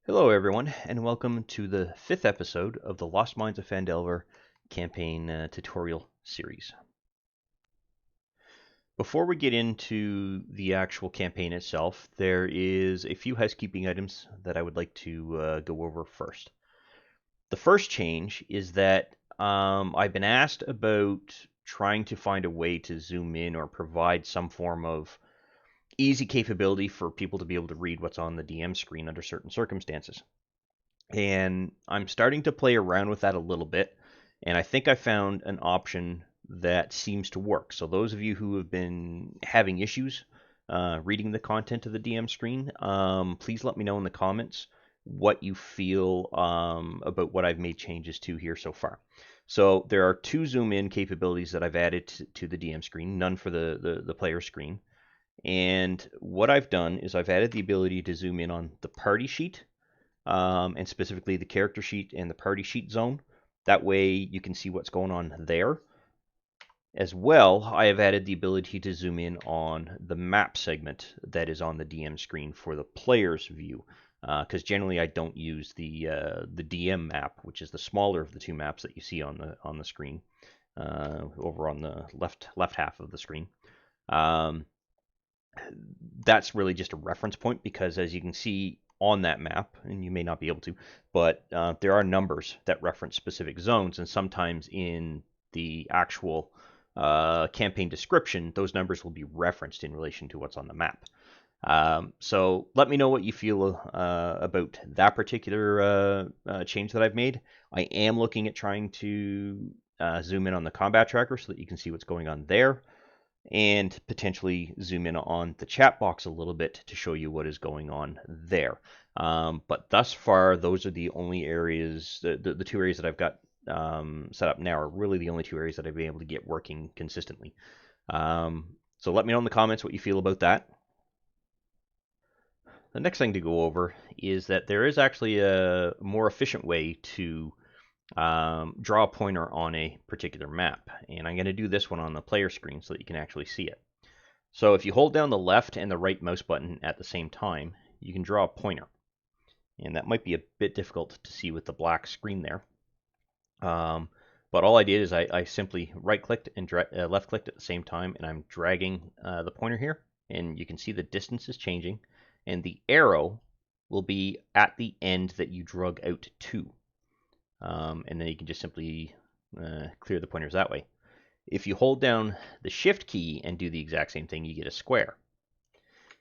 Hello, everyone, and welcome to the 5th episode of the Lost Mines of Phandelver campaign tutorial series. Before we get into the actual campaign itself, there is a few housekeeping items that I would like to go over first. The first change is that I've been asked about trying to find a way to zoom in or provide some form of easy capability for people to be able to read what's on the DM screen under certain circumstances. And I'm starting to play around with that a little bit, and I think I found an option that seems to work. So those of you who have been having issues reading the content of the DM screen, please let me know in the comments what you feel about what I've made changes to here so far. So there are two zoom in capabilities that I've added to the DM screen, none for the player screen. And what I've done is I've added the ability to zoom in on the party sheet, and specifically the character sheet and the party sheet zone. That way you can see what's going on there. As well, I have added the ability to zoom in on the map segment that is on the DM screen for the player's view, because generally I don't use the DM map, which is the smaller of the two maps that you see on the screen, over on the left half of the screen. That's really just a reference point because, as you can see on that map, and you may not be able to, but there are numbers that reference specific zones, and sometimes in the actual campaign description, those numbers will be referenced in relation to what's on the map. So let me know what you feel about that particular change that I've made. I am looking at trying to zoom in on the combat tracker so that you can see what's going on there, and potentially zoom in on the chat box a little bit to show you what is going on there. But thus far, those are the only areas, the two areas that I've got set up now are really the only two areas that I've been able to get working consistently. So let me know in the comments what you feel about that. The next thing to go over is that there is actually a more efficient way to draw a pointer on a particular map. And I'm going to do this one on the player screen so that you can actually see it. So if you hold down the left and the right mouse button at the same time, you can draw a pointer. And that might be a bit difficult to see with the black screen there. But all I did is I simply right-clicked and left-clicked at the same time, and I'm dragging the pointer here. And you can see the distance is changing, and the arrow will be at the end that you drug out to. And then you can just simply clear the pointers that way. If you hold down the Shift key and do the exact same thing, you get a square.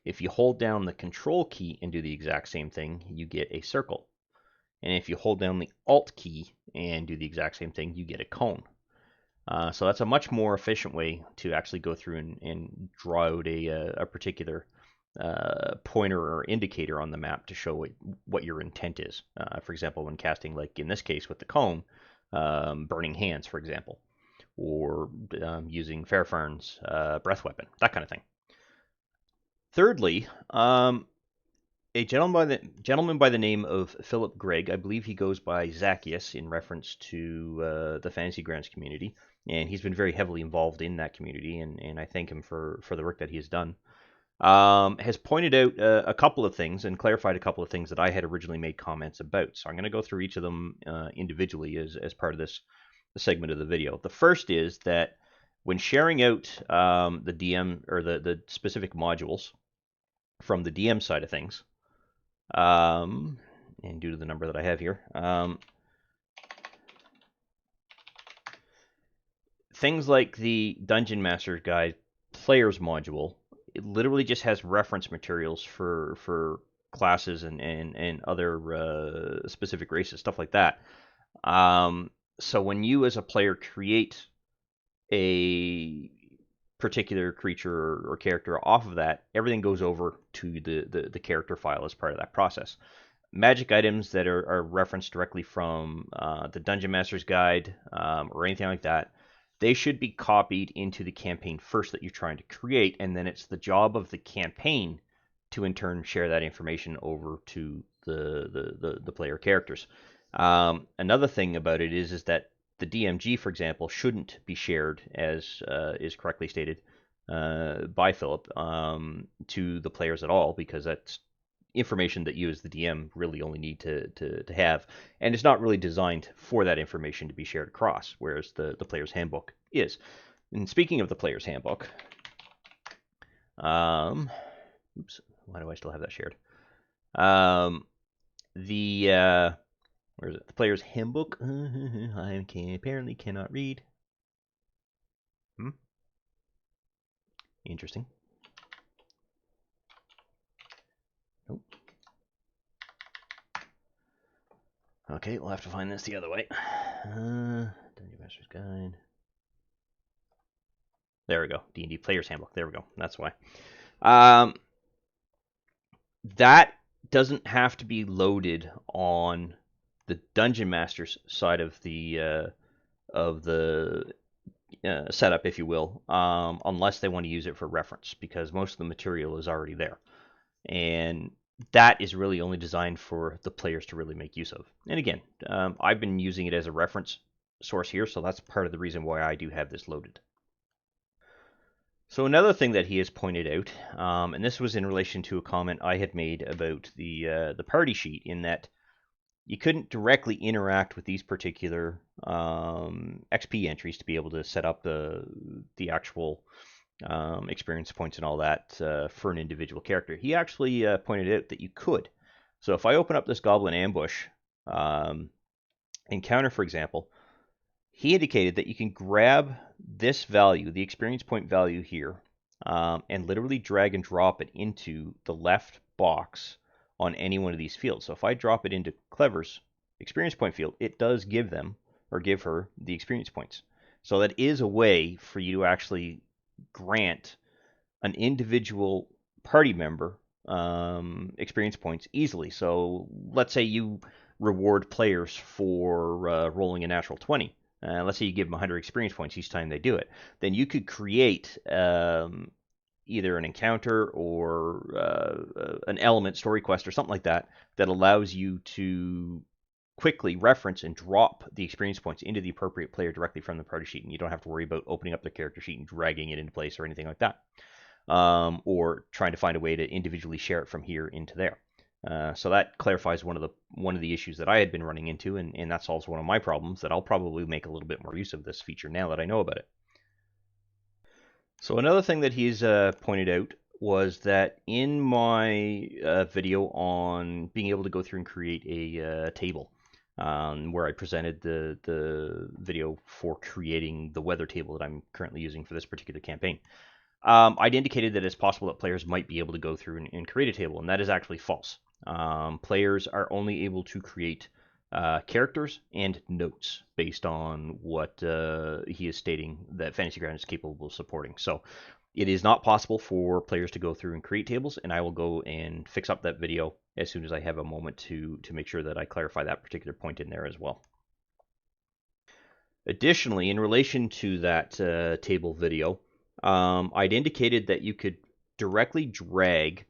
If you hold down the Control key and do the exact same thing, you get a circle. And if you hold down the Alt key and do the exact same thing, you get a cone. So that's a much more efficient way to actually go through and draw out a particular pointer or indicator on the map to show what your intent is. For example, when casting, like in this case with the cone, Burning Hands, for example, or using Fairfarn's breath weapon, that kind of thing. Thirdly, a gentleman by the name of Philip Gregg, I believe he goes by Zacchaeus in reference to the Fantasy Grounds community, and he's been very heavily involved in that community, and I thank him for the work that he has done. Has pointed out a couple of things and clarified a couple of things that I had originally made comments about. So I'm going to go through each of them individually as part of this segment of the video. The first is that when sharing out the DM or the specific modules from the DM side of things, and due to the number that I have here, things like the Dungeon Master Guide Players module, it literally just has reference materials for classes and other specific races, stuff like that. So when you as a player create a particular creature or character off of that, everything goes over to the character file as part of that process. Magic items that are referenced directly from the Dungeon Master's Guide or anything like that, they should be copied into the campaign first that you're trying to create, and then it's the job of the campaign to in turn share that information over to the player characters. Another thing about it is that the DMG, for example, shouldn't be shared, as is correctly stated by Philip, to the players at all, because that's information that you as the DM really only need to have, and it's not really designed for that information to be shared across, whereas the player's handbook is. And speaking of the player's handbook, oops, why do I still have that shared? Where is it? The player's handbook. I apparently cannot read. Interesting. Nope. Okay, we'll have to find this the other way. Dungeon Master's Guide. There we go. D&D Player's Handbook. There we go. That's why. That doesn't have to be loaded on the Dungeon Master's side of the setup, if you will, unless they want to use it for reference, because most of the material is already there. And that is really only designed for the players to really make use of. And again, I've been using it as a reference source here, so that's part of the reason why I do have this loaded. So another thing that he has pointed out, and this was in relation to a comment I had made about the party sheet, in that you couldn't directly interact with these particular XP entries to be able to set up the actual experience points and all that for an individual character. He actually pointed out that you could. So if I open up this Goblin Ambush encounter, for example, he indicated that you can grab this value, the experience point value here, and literally drag and drop it into the left box on any one of these fields. So if I drop it into Clever's experience point field, it does give them, or give her, the experience points. So that is a way for you to actually grant an individual party member experience points easily. So let's say you reward players for rolling a natural 20. Let's say you give them 100 experience points each time they do it. Then you could create either an encounter or an element, story quest, or something like that, that allows you to quickly reference and drop the experience points into the appropriate player directly from the party sheet, and you don't have to worry about opening up the character sheet and dragging it into place or anything like that, or trying to find a way to individually share it from here into there. So that clarifies one of the issues that I had been running into, and that solves one of my problems, that I'll probably make a little bit more use of this feature now that I know about it. So another thing that he's pointed out was that in my video on being able to go through and create a table, where I presented the video for creating the weather table that I'm currently using for this particular campaign, I'd indicated that it's possible that players might be able to go through and create a table, and that is actually false. Players are only able to create characters and notes based on what he is stating that Fantasy Ground is capable of supporting. So it is not possible for players to go through and create tables, and I will go and fix up that video as soon as I have a moment to make sure that I clarify that particular point in there as well. Additionally, in relation to that table video, I'd indicated that you could directly drag,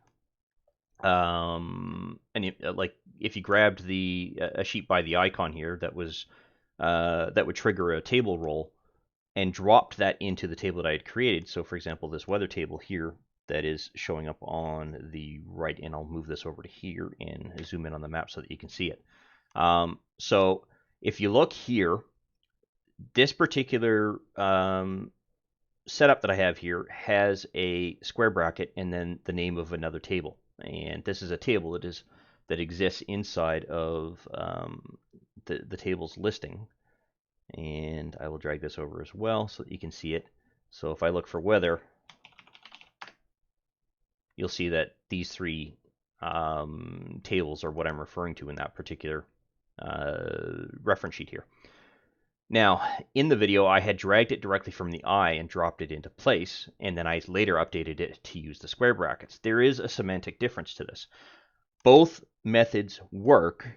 like if you grabbed a sheet by the icon here that would trigger a table roll, and dropped that into the table that I had created. So for example, this weather table here that is showing up on the right, and I'll move this over to here and zoom in on the map so that you can see it. So if you look here, this particular setup that I have here has a square bracket and then the name of another table, and this is a table that exists inside of the table's listing. And I will drag this over as well so that you can see it. So if I look for weather, you'll see that these three tables are what I'm referring to in that particular reference sheet here. Now, in the video, I had dragged it directly from the eye and dropped it into place, and then I later updated it to use the square brackets. There is a semantic difference to this. Both methods work,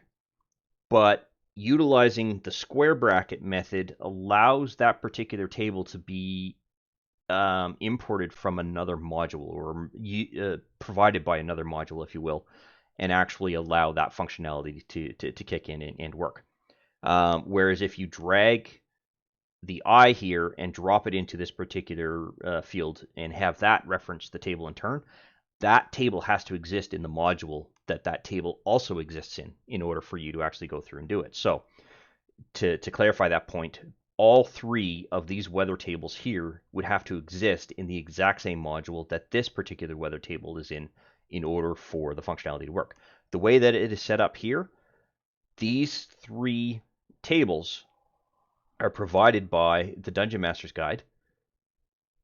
but utilizing the square bracket method allows that particular table to be imported from another module, or provided by another module, if you will, and actually allow that functionality to kick in and work. Whereas if you drag the eye here and drop it into this particular field and have that reference the table in turn, that table has to exist in the module that that table also exists in order for you to actually go through and do it. So to clarify that point, all three of these weather tables here would have to exist in the exact same module that this particular weather table is in order for the functionality to work. The way that it is set up here, these three tables are provided by the Dungeon Master's Guide,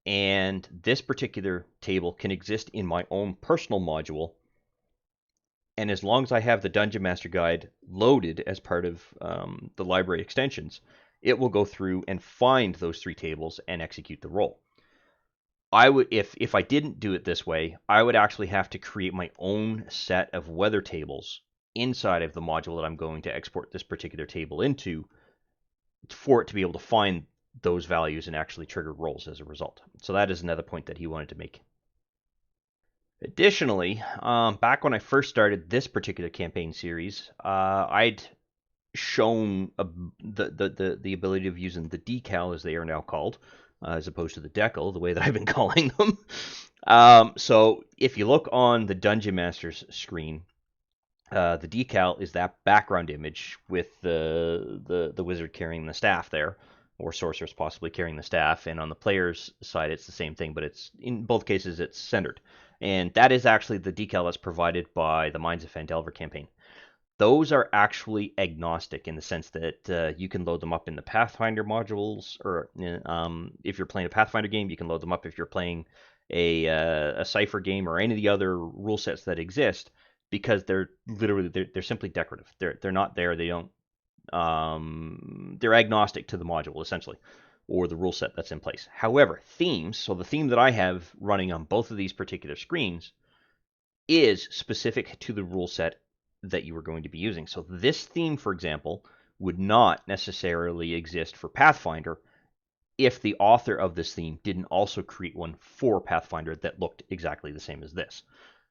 and this particular table can exist in my own personal module. And as long as I have the Dungeon Master Guide loaded as part of the library extensions, it will go through and find those three tables and execute the roll. I would, if I didn't do it this way, I would actually have to create my own set of weather tables inside of the module that I'm going to export this particular table into for it to be able to find those values and actually trigger rolls as a result. So that is another point that he wanted to make. Additionally, back when I first started this particular campaign series, I'd shown the ability of using the decal, as they are now called, as opposed to the decal, the way that I've been calling them. So if you look on the Dungeon Master's screen, the decal is that background image with the wizard carrying the staff there, or sorceress possibly carrying the staff, and on the player's side it's the same thing, but it's in both cases it's centered. And that is actually the decal that's provided by the Mines of Phandelver campaign. Those are actually agnostic in the sense that you can load them up in the Pathfinder modules, or if you're playing a Pathfinder game, you can load them up if you're playing a Cypher game or any of the other rule sets that exist, because they're literally they're simply decorative. They're not there. They don't. They're agnostic to the module essentially, or the rule set that's in place. However, themes. So the theme that I have running on both of these particular screens is specific to the rule set that you are going to be using. So this theme, for example, would not necessarily exist for Pathfinder if the author of this theme didn't also create one for Pathfinder that looked exactly the same as this.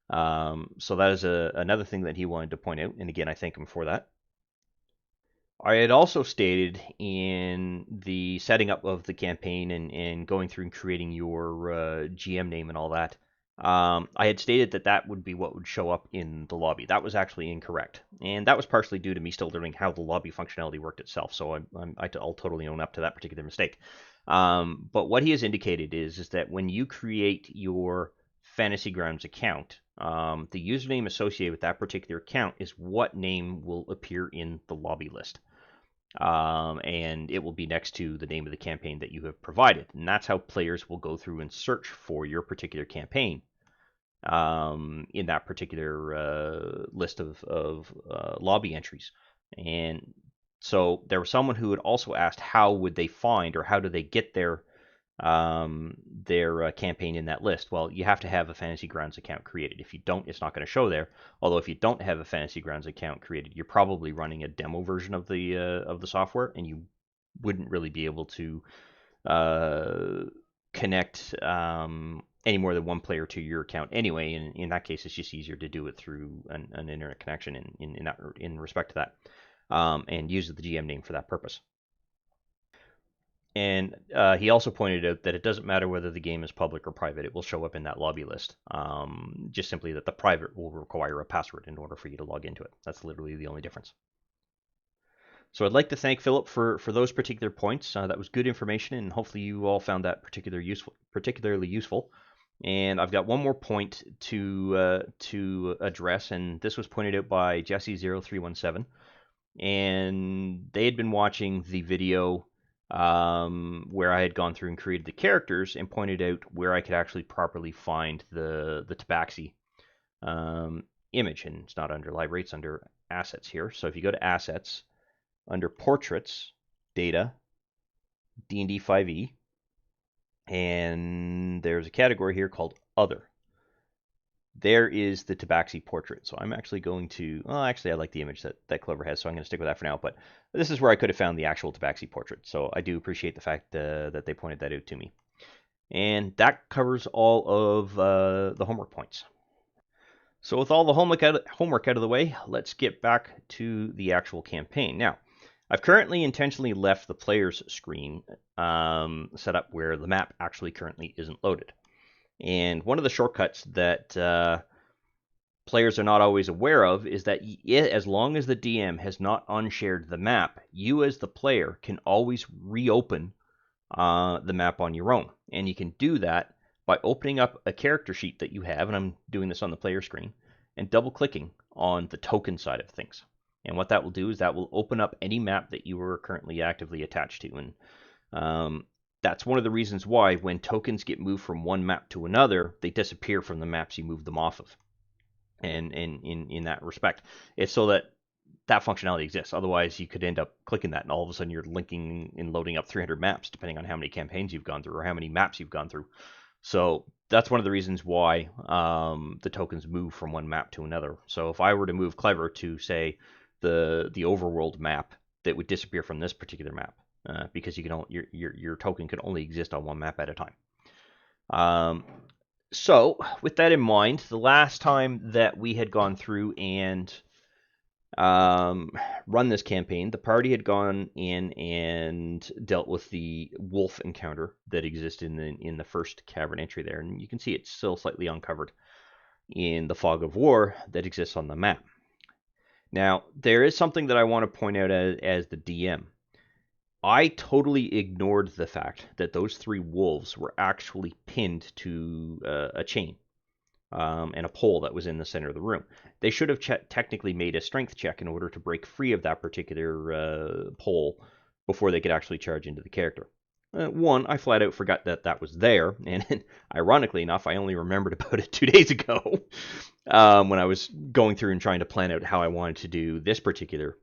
So that is another thing that he wanted to point out, and again, I thank him for that. I had also stated in the setting up of the campaign and going through and creating your GM name and all that, I had stated that that would be what would show up in the lobby. That was actually incorrect, and that was partially due to me still learning how the lobby functionality worked itself, so I'll totally own up to that particular mistake. But what he has indicated is that when you create your Fantasy Grounds account, the username associated with that particular account is what name will appear in the lobby list. And it will be next to the name of the campaign that you have provided. And that's how players will go through and search for your particular campaign in that particular list of lobby entries. And so there was someone who had also asked how would they find or how do they get their campaign in that list. Well, you have to have a Fantasy Grounds account created. If you don't, it's not going to show there. Although if you don't have a Fantasy Grounds account created, you're probably running a demo version of the software, and you wouldn't really be able to connect any more than one player to your account anyway. And in that case, it's just easier to do it through an internet connection in respect to that, and use the GM name for that purpose. And he also pointed out that it doesn't matter whether the game is public or private, it will show up in that lobby list. Just simply that the private will require a password in order for you to log into it. That's literally the only difference. So I'd like to thank Philip for those particular points. That was good information, and hopefully you all found that particularly useful. And I've got one more point to address, and this was pointed out by Jesse0317. And they had been watching the video where I had gone through and created the characters and pointed out where I could actually properly find the Tabaxi image. And it's not under library, it's under assets here. So if you go to assets, under portraits, data, D&D 5e, and there's a category here called other. There is the Tabaxi portrait. So I'm actually going to, well, actually I like the image that Clover has, so I'm going to stick with that for now. But this is where I could have found the actual Tabaxi portrait. So I do appreciate the fact that they pointed that out to me. And that covers all of the homework points. So with all the homework out of the way, let's get back to the actual campaign. Now, I've currently intentionally left the player's screen set up where the map actually currently isn't loaded. And one of the shortcuts that players are not always aware of is that as long as the DM has not unshared the map, you as the player can always reopen the map on your own. And you can do that by opening up a character sheet that you have, and I'm doing this on the player screen, and double clicking on the token side of things. And what that will do is that will open up any map that you are currently actively attached to. And that's one of the reasons why when tokens get moved from one map to another, they disappear from the maps you move them off of. And in that respect, it's so that functionality exists. Otherwise, you could end up clicking that, and all of a sudden you're linking and loading up 300 maps, depending on how many campaigns you've gone through or how many maps you've gone through. So that's one of the reasons why the tokens move from one map to another. So if I were to move Clever to, say, the overworld map, that would disappear from this particular map because you can your token can only exist on one map at a time. So with that in mind, the last time that we had gone through and run this campaign, the party had gone in and dealt with the wolf encounter that exists in the first cavern entry there, and you can see it's still slightly uncovered in the fog of war that exists on the map. Now, there is something that I want to point out as the DM. I totally ignored the fact that those 3 wolves were actually pinned to a chain and a pole that was in the center of the room. They should have technically made a strength check in order to break free of that particular pole before they could actually charge into the character. One, I flat out forgot that that was there, and ironically enough, I only remembered about it 2 days ago when I was going through and trying to plan out how I wanted to do this particular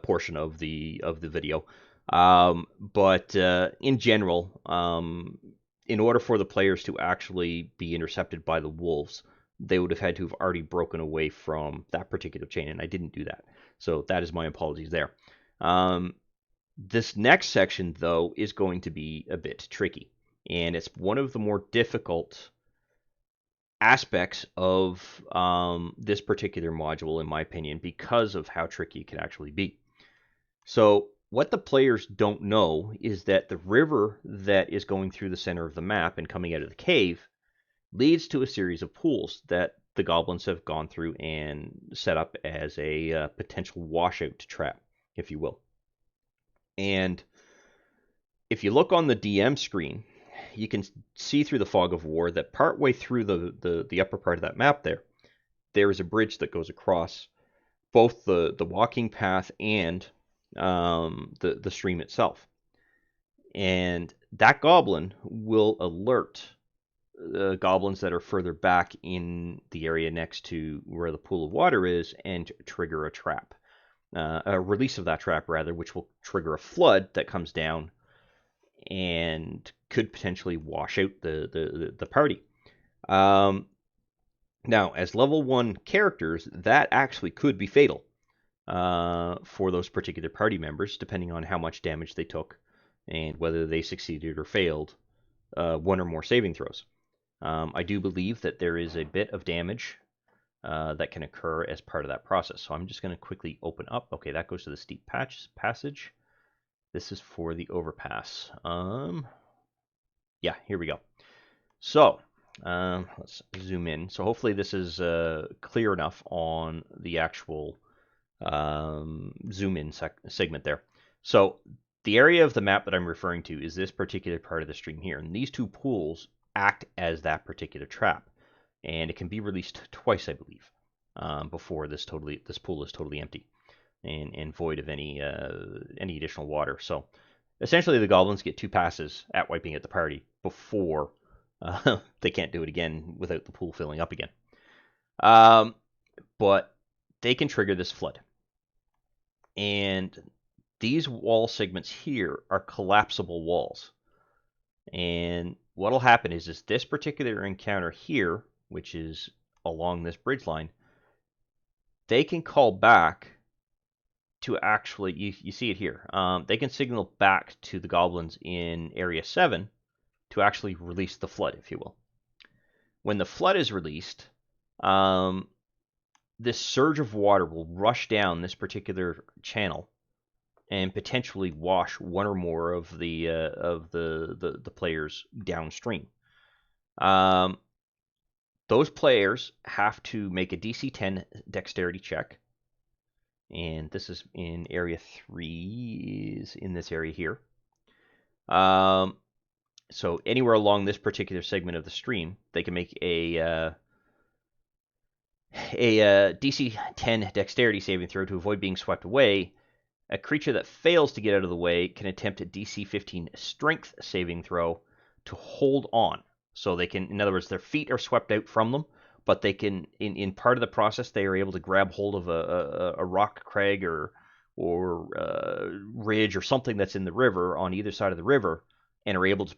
portion of the video. But in general, in order for the players to actually be intercepted by the wolves, they would have had to have already broken away from that particular chain, and I didn't do that. So that is my apologies there. This next section, though, is going to be a bit tricky, and it's one of the more difficult aspects of this particular module, in my opinion, because of how tricky it can actually be. So what the players don't know is that the river that is going through the center of the map and coming out of the cave leads to a series of pools that the goblins have gone through and set up as a potential washout trap, if you will. And if you look on the DM screen, you can see through the fog of war that partway through the upper part of that map there is a bridge that goes across both the walking path and the stream itself. And that goblin will alert goblins that are further back in the area next to where the pool of water is and trigger a trap. A release of that trap, rather, which will trigger a flood that comes down and could potentially wash out the party. Now, as level 1 characters, that actually could be fatal for those particular party members, depending on how much damage they took and whether they succeeded or failed 1 or more saving throws. I do believe that there is a bit of damage that can occur as part of that process. So I'm just going to quickly open up. Okay, that goes to the steep passage. This is for the overpass. Yeah, here we go. So let's zoom in. So hopefully this is clear enough on the actual zoom in segment there. So the area of the map that I'm referring to is this particular part of the stream here, and these 2 pools act as that particular trap, and it can be released twice, I believe, before this pool is totally empty and void of any additional water. So essentially, the goblins get 2 passes at wiping out the party before they can't do it again without the pool filling up again. But they can trigger this flood. And these wall segments here are collapsible walls. And what'll happen is this particular encounter here, which is along this bridge line, they can call back to actually, you see it here, they can signal back to the goblins in Area 7 to actually release the flood, if you will. When the flood is released, this surge of water will rush down this particular channel and potentially wash 1 or more of the players downstream. those players have to make a DC 10 dexterity check. And this is in area 3, is in this area here. So anywhere along this particular segment of the stream, they can make a DC 10 dexterity saving throw to avoid being swept away. A creature that fails to get out of the way can attempt a DC 15 strength saving throw to hold on. So they can, in other words, their feet are swept out from them, but they can, in part of the process, they are able to grab hold of a rock crag or ridge or something that's in the river on either side of the river, and are able to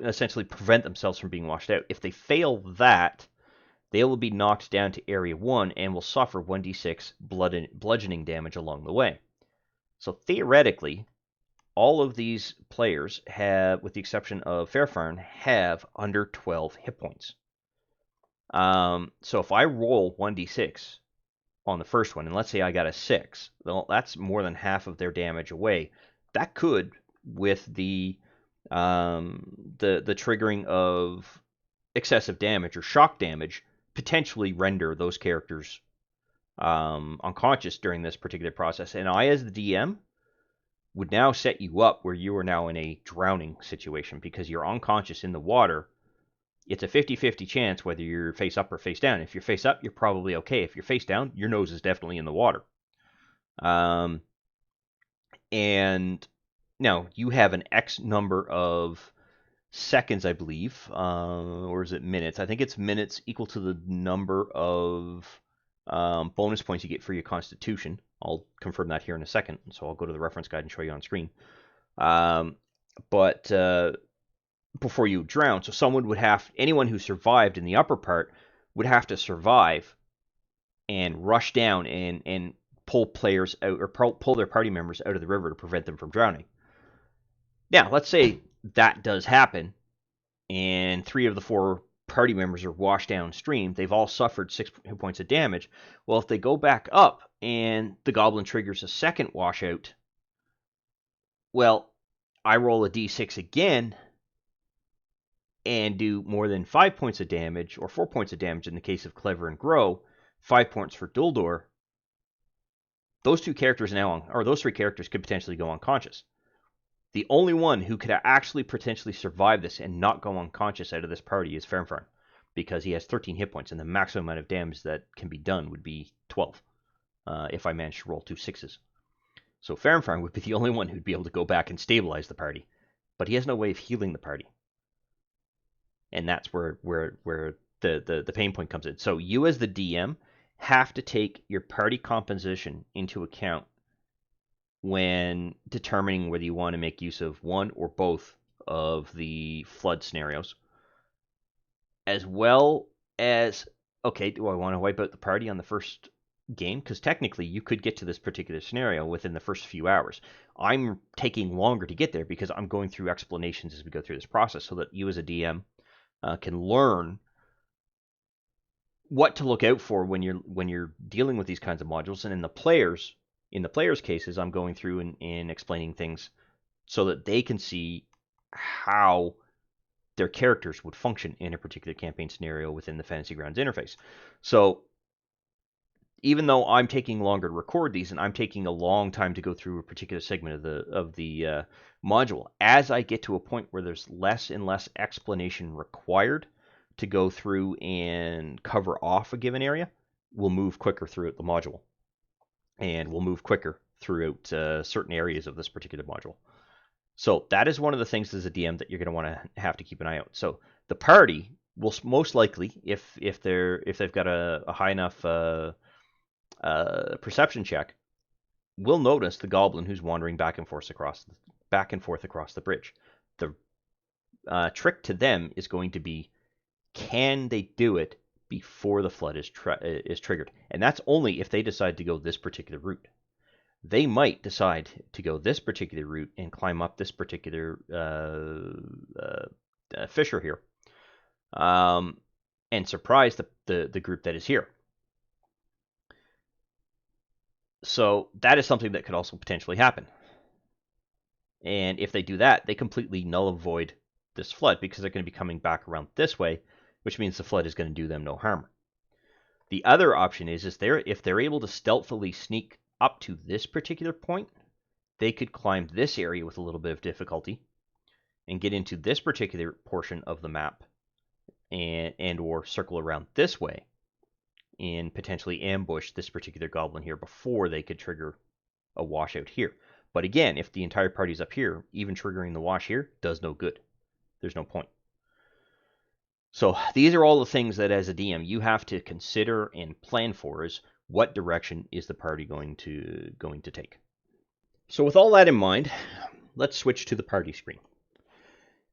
essentially prevent themselves from being washed out. If they fail that, they will be knocked down to area 1 and will suffer 1d6 bludgeoning damage along the way. So theoretically, all of these players have, with the exception of Fairfarn, have under 12 hit points. So if I roll 1d6 on the first one, and let's say I got a 6, well, that's more than half of their damage away. That could, with the triggering of excessive damage or shock damage, potentially render those characters unconscious during this particular process. And I, as the DM, would now set you up where you are now in a drowning situation because you're unconscious in the water. It's a 50-50 chance whether you're face up or face down. If you're face up, you're probably okay. If you're face down, your nose is definitely in the water. And now you have an X number of seconds, I believe, or is it minutes? I think it's minutes equal to the number of bonus points you get for your Constitution. I'll confirm that here in a second, so I'll go to the reference guide and show you on screen. But before you drown, so someone would have, anyone who survived in the upper part would have to survive and rush down and pull players out, or pull their party members out of the river to prevent them from drowning. Now, let's say that does happen, and 3 of the 4 party members are washed downstream. They've all suffered 6 hit points of damage. Well, if they go back up and the goblin triggers a second washout, well, I roll a d6 again and do more than 5 points of damage, or 4 points of damage in the case of Clever and Grow, 5 points for Duldor. Those 2 characters now, or those 3 characters could potentially go unconscious. The only one who could actually potentially survive this and not go unconscious out of this party is Fairfarn, because he has 13 hit points, and the maximum amount of damage that can be done would be 12, if I managed to roll 2 6s. So Fairfarn would be the only one who'd be able to go back and stabilize the party, but he has no way of healing the party. And that's where the pain point comes in. So you, as the DM, have to take your party composition into account when determining whether you want to make use of one or both of the flood scenarios. As well as, okay, do I want to wipe out the party on the first game? Because technically you could get to this particular scenario within the first few hours. I'm taking longer to get there because I'm going through explanations as we go through this process, so that you, as a DM, can learn what to look out for when you're dealing with these kinds of modules. And in the players' cases, I'm going through and explaining things so that they can see how their characters would function in a particular campaign scenario within the Fantasy Grounds interface. So even though I'm taking longer to record these, and I'm taking a long time to go through a particular segment of the module, as I get to a point where there's less and less explanation required to go through and cover off a given area, we'll move quicker throughout the module. And we'll move quicker throughout certain areas of this particular module. So that is one of the things as a DM that you're going to want to have to keep an eye out. So the party will most likely, if they've got a high enough perception check, will notice the goblin who's wandering back and forth across the bridge. The trick to them is going to be, can they do it before the flood is triggered? And that's only if they decide to go this particular route. They might decide to go this particular route and climb up this particular fissure here, and surprise the group that is here. So that is something that could also potentially happen. And if they do that, they completely null and void this flood, because they're going to be coming back around this way which means the flood is going to do them no harm. The other option is if they're able to stealthily sneak up to this particular point, they could climb this area with a little bit of difficulty and get into this particular portion of the map and or circle around this way and potentially ambush this particular goblin here before they could trigger a washout here. But again, if the entire party's up here, even triggering the wash here does no good. There's no point. So these are all the things that as a DM you have to consider and plan for, is what direction is the party going to take. So with all that in mind, let's switch to the party screen.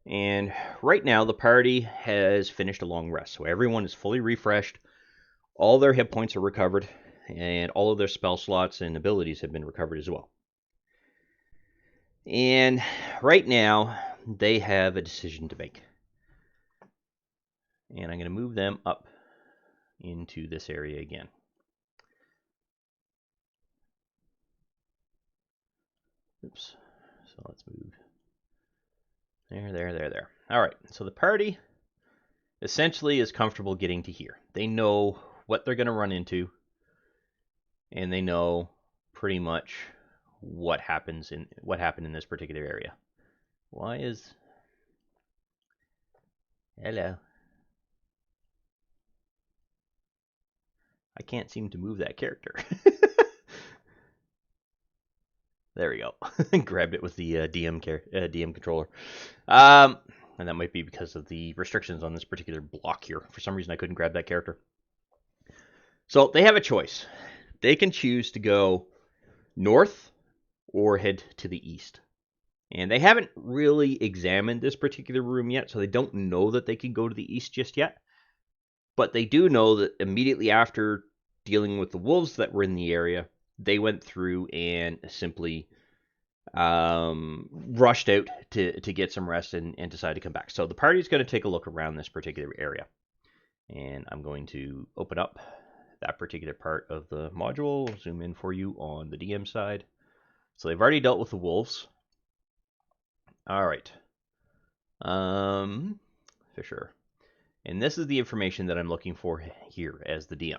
And right now the party has finished a long rest. So everyone is fully refreshed. All their hit points are recovered, and all of their spell slots and abilities have been recovered as well. And right now, they have a decision to make. And I'm going to move them up into this area again. Oops. So let's move. There. All right. So the party essentially is comfortable getting to here. They know what they're going to run into, and they know pretty much what happened in this particular area. Why is... Hello. I can't seem to move that character. There we go. Grabbed it with the DM controller. And that might be because of the restrictions on this particular block here. For some reason, I couldn't grab that character. So they have a choice. They can choose to go north or head to the east. And they haven't really examined this particular room yet, so they don't know that they can go to the east just yet. But they do know that immediately after dealing with the wolves that were in the area, they went through and simply rushed out to get some rest and decided to come back. So the party is going to take a look around this particular area. And I'm going to open up that particular part of the module, zoom in for you on the DM side. So they've already dealt with the wolves. All right. Fisher. And this is the information that I'm looking for here as the DM.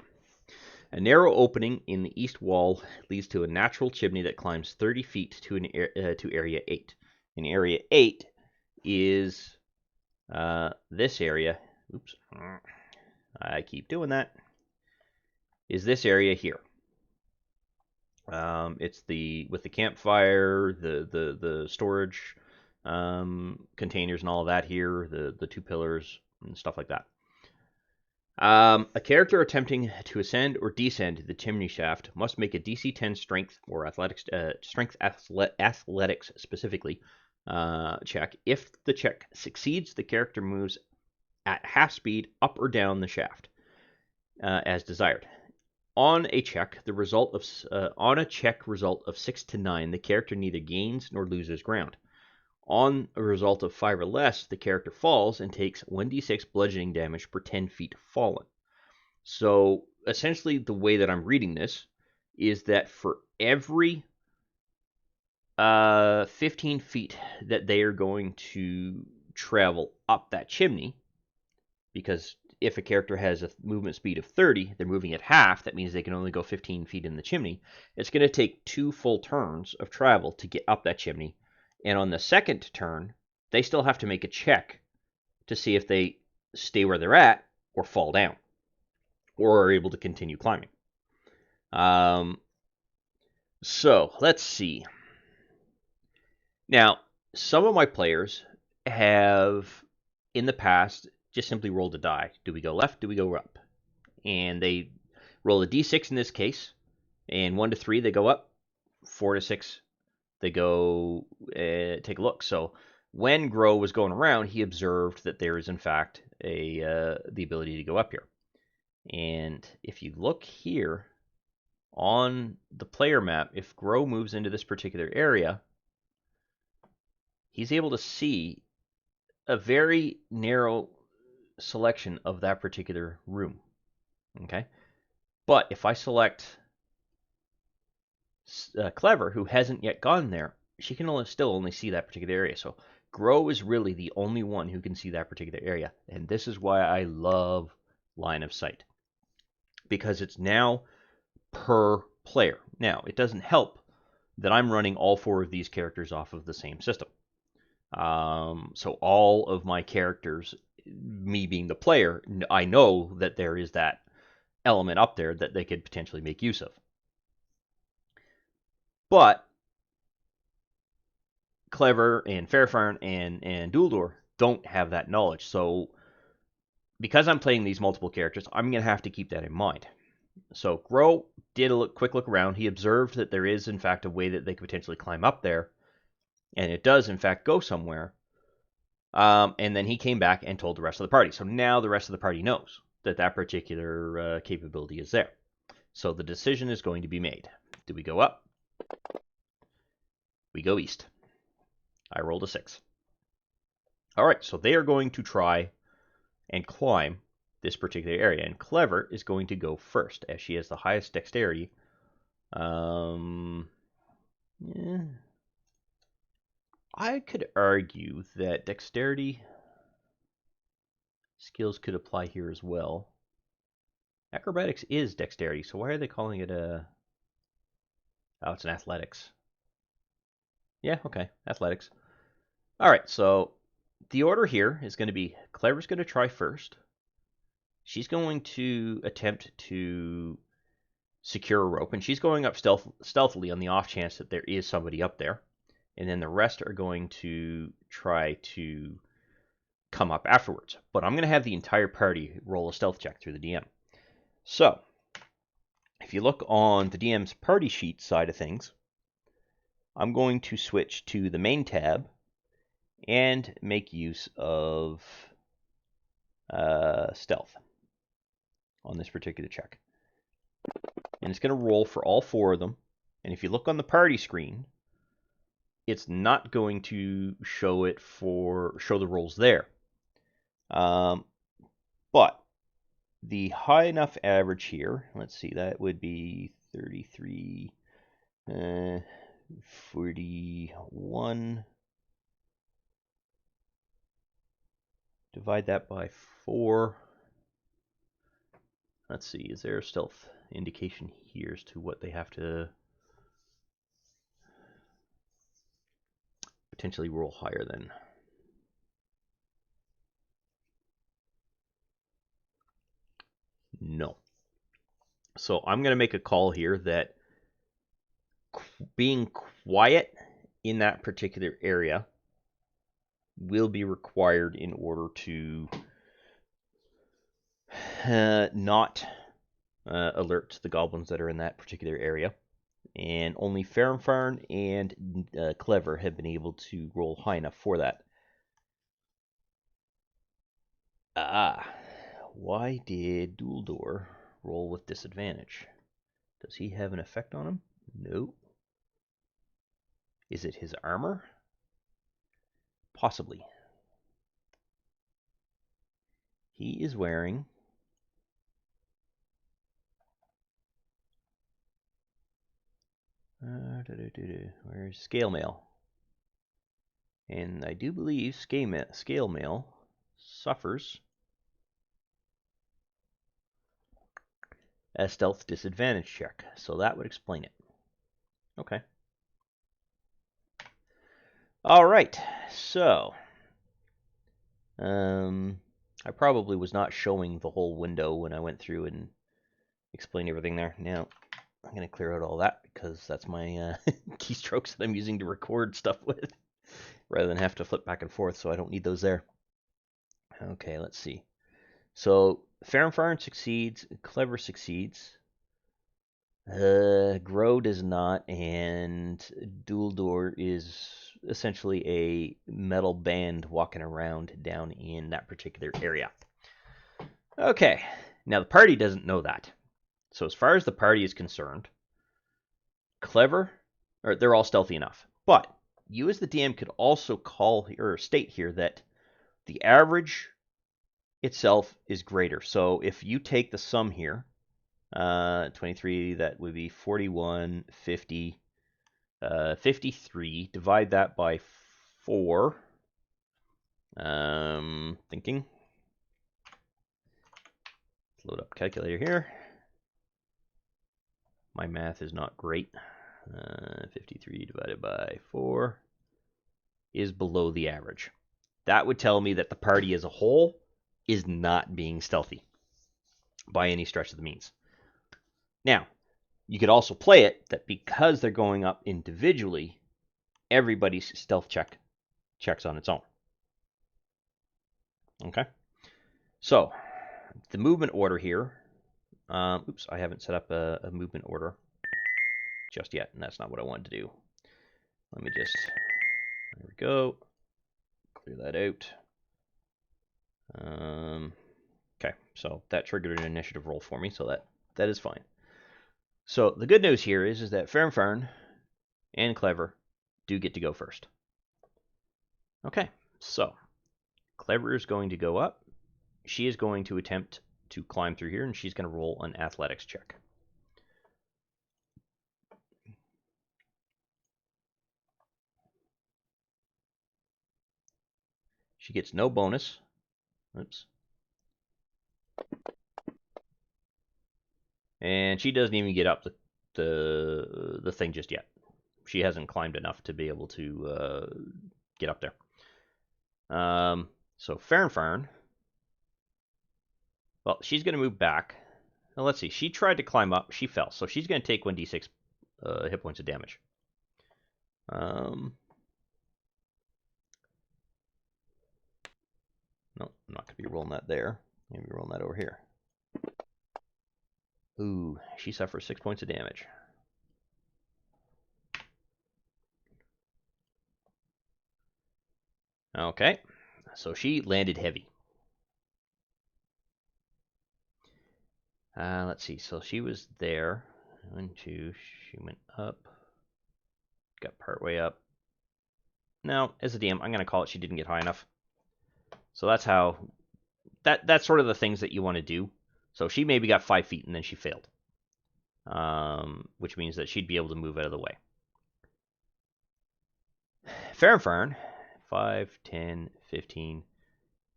A narrow opening in the east wall leads to a natural chimney that climbs 30 feet to Area 8. And Area 8 is this area. Oops. I keep doing that. Is this area here. It's with the campfire, the storage containers and all of that here, the two pillars and stuff like that. A character attempting to ascend or descend the chimney shaft must make a DC 10 strength or athletics specifically check. If the check succeeds, the character moves at half speed up or down the shaft as desired. On a check result of 6 to 9, the character neither gains nor loses ground. On a result of 5 or less, the character falls and takes 1d6 bludgeoning damage per 10 feet fallen. So essentially the way that I'm reading this is that for every 15 feet that they are going to travel up that chimney, because if a character has a movement speed of 30, they're moving at half, that means they can only go 15 feet in the chimney. It's going to take 2 full turns of travel to get up that chimney. And on the second turn, they still have to make a check to see if they stay where they're at or fall down or are able to continue climbing. So let's see. Now, some of my players have in the past just simply rolled a die. Do we go left? Do we go up? And they roll a d6 in this case. And 1 to 3, they go up. 4 to 6, they go take a look. So when Grow was going around, he observed that there is in fact the ability to go up here. And if you look here on the player map, if Grow moves into this particular area, he's able to see a very narrow selection of that particular room. Okay, but if I select Clever, who hasn't yet gone there, she can still only see that particular area. So Grow is really the only one who can see that particular area. And this is why I love line of sight. Because it's now per player. Now, it doesn't help that I'm running all 4 of these characters off of the same system. So all of my characters, me being the player, I know that there is that element up there that they could potentially make use of. But Clever and Fairfarn and Dueldor don't have that knowledge. So because I'm playing these multiple characters, I'm going to have to keep that in mind. So Grow did a quick look around. He observed that there is, in fact, a way that they could potentially climb up there. And it does, in fact, go somewhere. And then he came back and told the rest of the party. So now the rest of the party knows that that particular capability is there. So the decision is going to be made. Do we go up? We go east. I rolled a 6. All right, so they are going to try and climb this particular area. And Clever is going to go first, as she has the highest dexterity. Yeah. I could argue that dexterity skills could apply here as well. Acrobatics is dexterity, so why are they calling it a... Oh, it's an athletics. Yeah, okay, athletics. All right, so the order here is going to be Clever's going to try first. She's going to attempt to secure a rope, and she's going up stealthily on the off chance that there is somebody up there. And then the rest are going to try to come up afterwards. But I'm going to have the entire party roll a stealth check through the DM. So, if you look on the DM's party sheet side of things, I'm going to switch to the main tab and make use of stealth on this particular check. And it's going to roll for all 4 of them. And if you look on the party screen, it's not going to show the rolls there. But the high enough average here, let's see, that would be 33, 41. Divide that by 4. Let's see, is there a stealth indication here as to what they have to potentially roll higher than? No. So I'm going to make a call here that being quiet in that particular area will be required in order to not alert the goblins that are in that particular area. And only Fairfarn and Clever have been able to roll high enough for that. Why did Dueldor roll with disadvantage? Does he have an effect on him? No. Is it his armor? Possibly. He is wearing where's scale mail? And I do believe scale mail suffers a stealth disadvantage check, so that would explain it. Okay. All right, so I probably was not showing the whole window when I went through and explained everything there. Now I'm going to clear out all that because that's my keystrokes that I'm using to record stuff with, rather than have to flip back and forth, so I don't need those there. Okay, let's see. So Fairfarn succeeds, Clever succeeds, Grow does not, and Dueldor is essentially a metal band walking around down in that particular area. Okay, now the party doesn't know that. So as far as the party is concerned, they're all stealthy enough. But you as the DM could also call or state here that the average itself is greater. So if you take the sum here, 23, that would be 41, 50, 53. Divide that by 4. Thinking. Let's load up calculator here. My math is not great. 53 divided by 4 is below the average. That would tell me that the party as a whole is not being stealthy by any stretch of the means. Now, you could also play it that because they're going up individually, everybody's stealth checks on its own. Okay? So, the movement order here. Oops, I haven't set up a movement order just yet, and that's not what I wanted to do. Let me just, there we go, clear that out. Okay, so that triggered an initiative roll for me, so that is fine. So the good news here is that Fern and Clever do get to go first. Okay, so Clever is going to go up. She is going to attempt to climb through here, and she's going to roll an athletics check. She gets no bonus. Oops. And she doesn't even get up the thing just yet. She hasn't climbed enough to be able to get up there. So Fern, well, she's going to move back. Now, let's see. She tried to climb up. She fell. So she's going to take 1d6 hit points of damage. No, I'm not going to be rolling that there. I'm going to be rolling that over here. Ooh, she suffers 6 points of damage. Okay, so she landed heavy. Let's see. So she was there. 1, 2. She went up. Got partway up. Now, as a DM, I'm going to call it she didn't get high enough. So that's how. That's sort of the things that you want to do. So she maybe got 5 feet and then she failed. Which means that she'd be able to move out of the way. Fern, 5, 10, 15,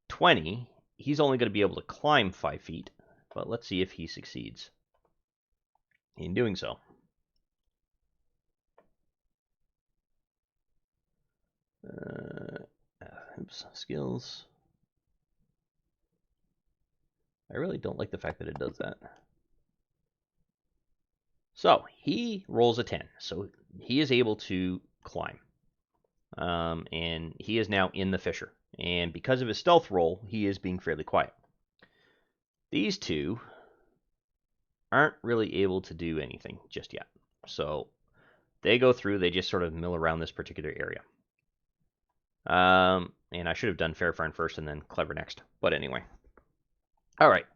20. He's only going to be able to climb 5 feet. But let's see if he succeeds in doing so. Oops, skills. I really don't like the fact that it does that. So he rolls a 10. So he is able to climb. And he is now in the fissure. And because of his stealth roll, he is being fairly quiet. These two aren't really able to do anything just yet. So they go through, they just sort of mill around this particular area. And I should have done Fairfern first and then Clever next. But anyway. All right.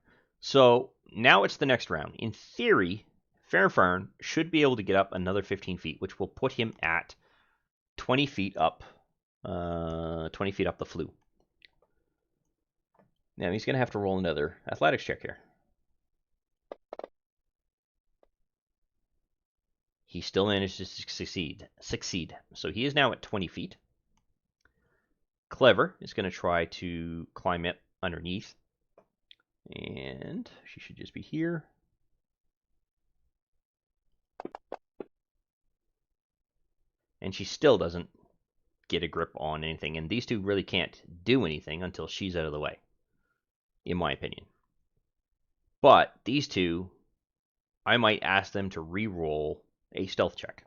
So now it's the next round. In theory, Fairfern should be able to get up another 15 feet, which will put him at 20 feet up. 20 feet up the flue. Now he's going to have to roll another athletics check here. He still manages to succeed. So he is now at 20 feet. Clever is going to try to climb it underneath. And she should just be here. And she still doesn't get a grip on anything. And these two really can't do anything until she's out of the way, in my opinion. But these two, I might ask them to re-roll a stealth check.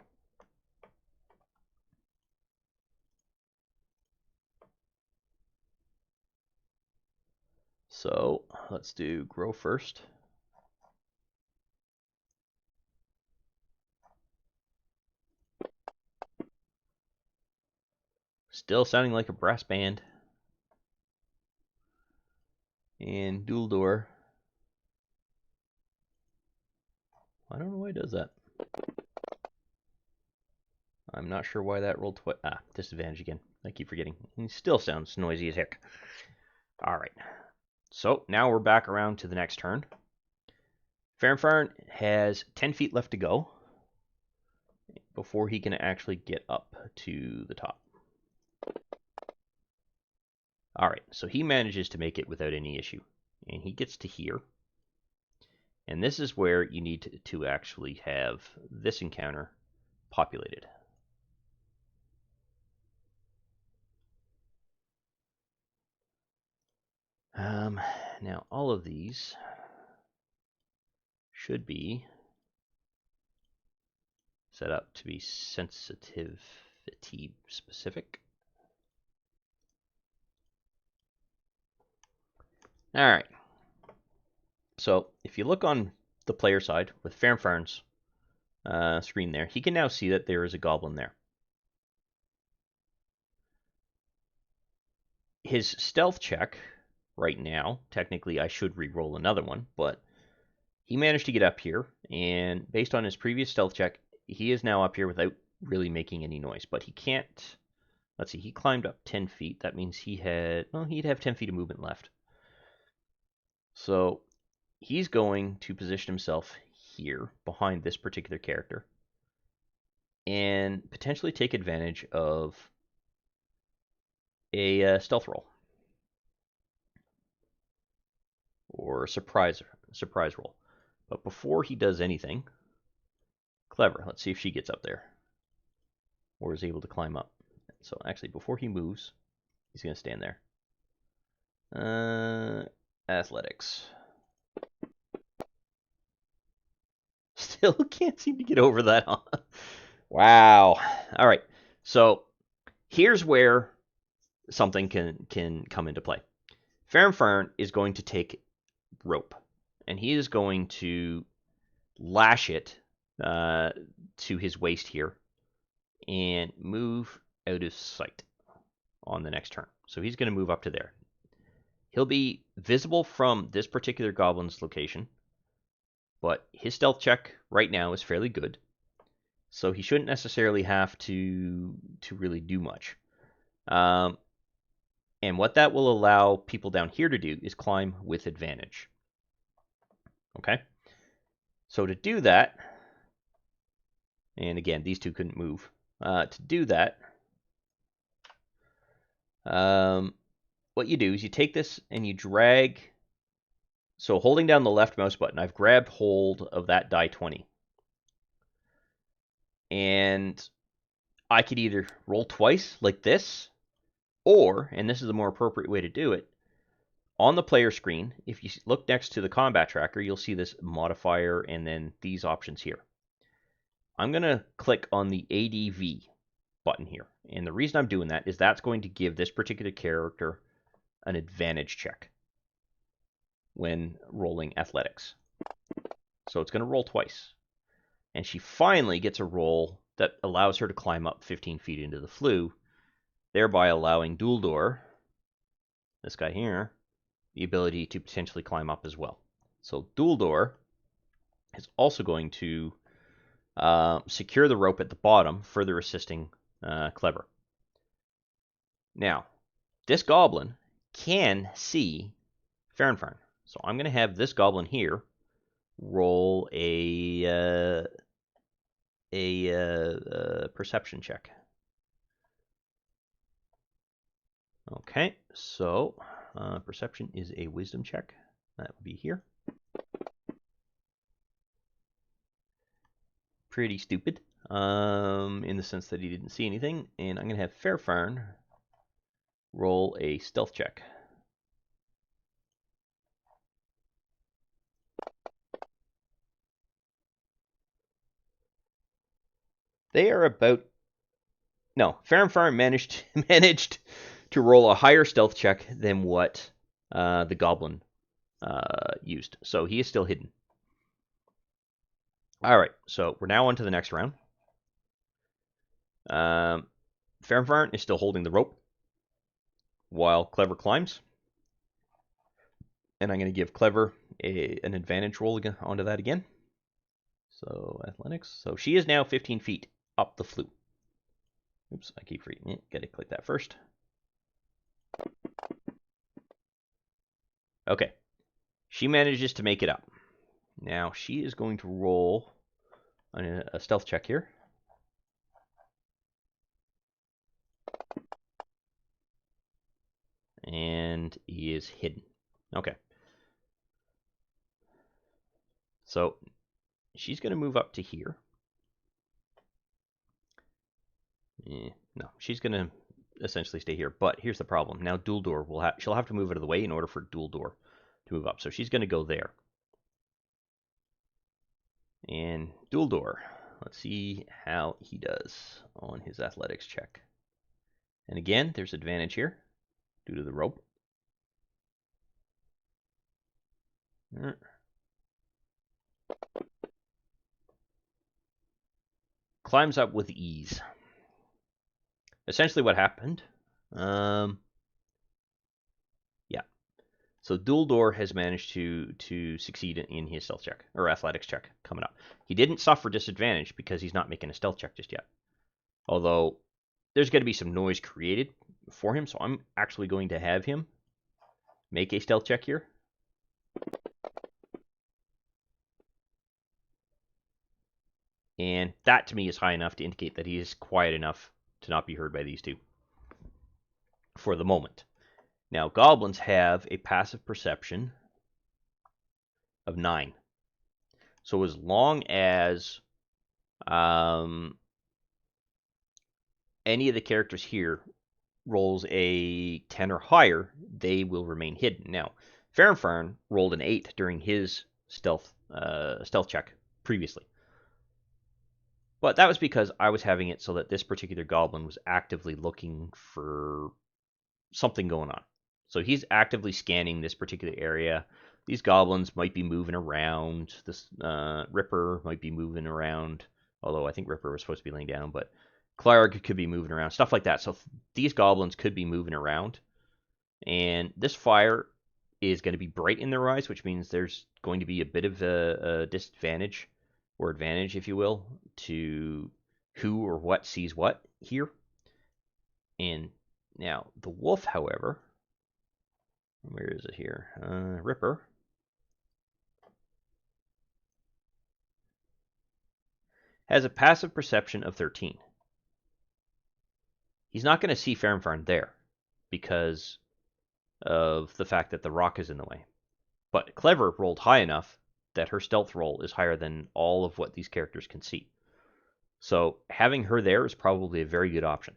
So let's do grow first. Still sounding like a brass band. And dual door. I don't know why it does that. I'm not sure why that rolled twice. Disadvantage again. I keep forgetting. It still sounds noisy as heck. All right. So now we're back around to the next turn. Fern has 10 feet left to go before he can actually get up to the top. All right, so he manages to make it without any issue. And he gets to here. And this is where you need to actually have this encounter populated. Now, all of these should be set up to be sensitivity specific. All right. So if you look on the player side with Phandelver's screen there, he can now see that there is a goblin there. His stealth check right now, technically I should re-roll another one, but he managed to get up here, and based on his previous stealth check, he is now up here without really making any noise. But he can't, let's see, he climbed up 10 feet. That means he had, well, he'd have 10 feet of movement left. So he's going to position himself here behind this particular character and potentially take advantage of a stealth roll or a surprise roll. But before he does anything, Clever, let's see if she gets up there or is able to climb up. So actually, before he moves, he's going to stand there. Athletics. Still can't seem to get over that. Wow. All right. So here's where something can come into play. Phandelver is going to take rope, and he is going to lash it to his waist here and move out of sight on the next turn. So he's going to move up to there. He'll be visible from this particular goblin's location, but his stealth check right now is fairly good, so he shouldn't necessarily have to really do much. And what that will allow people down here to do is climb with advantage. Okay? So to do that, and again, these two couldn't move. To do that, what you do is you take this and you drag. So holding down the left mouse button, I've grabbed hold of that die 20. And I could either roll twice like this, or, and this is the more appropriate way to do it, on the player screen, if you look next to the combat tracker, you'll see this modifier and then these options here. I'm going to click on the ADV button here. And the reason I'm doing that is that's going to give this particular character an advantage check when rolling athletics. So it's going to roll twice. And she finally gets a roll that allows her to climb up 15 feet into the flue, thereby allowing Duldor, this guy here, the ability to potentially climb up as well. So Duldor is also going to secure the rope at the bottom, further assisting Clever. Now, this goblin can see Phandelver. So I'm going to have this goblin here roll a perception check. Okay, so perception is a wisdom check. That would be here. Pretty stupid, in the sense that he didn't see anything. And I'm going to have Phandelver roll a stealth check. They are about... No, Phandelver managed to roll a higher stealth check than what the goblin used. So he is still hidden. All right, so we're now on to the next round. Phandelver is still holding the rope while Clever climbs. And I'm going to give Clever an advantage roll again, onto that again. So athletics. So she is now 15 feet up the flue. Oops, I keep reading it. Got to click that first. Okay. She manages to make it up. Now she is going to roll a stealth check here. and is hidden. Okay. So she's going to move up to here. No, she's going to essentially stay here. But here's the problem. Now Duldor she'll have to move out of the way in order for Duldor to move up. So she's going to go there. And Duldor, let's see how he does on his athletics check. And again, there's advantage here due to the rope. Climbs up with ease. Essentially what happened, yeah. So Duldor has managed to succeed in his stealth check, or athletics check, coming up. He didn't suffer disadvantage because he's not making a stealth check just yet. Although, there's going to be some noise created for him, so I'm actually going to have him make a stealth check here. And that, to me, is high enough to indicate that he is quiet enough to not be heard by these two for the moment. Now, goblins have a passive perception of 9. So as long as any of the characters here rolls a 10 or higher, they will remain hidden. Now, Farnfarn rolled an 8 during his stealth check previously. But that was because I was having it so that this particular goblin was actively looking for something going on. So he's actively scanning this particular area. These goblins might be moving around. This Ripper might be moving around. Although I think Ripper was supposed to be laying down, but Clark could be moving around. Stuff like that. So these goblins could be moving around. And this fire is going to be bright in their eyes, which means there's going to be a bit of a disadvantage, or advantage, if you will, to who or what sees what here. And now, the wolf, however, where is it here? Ripper. Has a passive perception of 13. He's not going to see Farnfarn there because of the fact that the rock is in the way. But Clever rolled high enough that her stealth roll is higher than all of what these characters can see. So having her there is probably a very good option.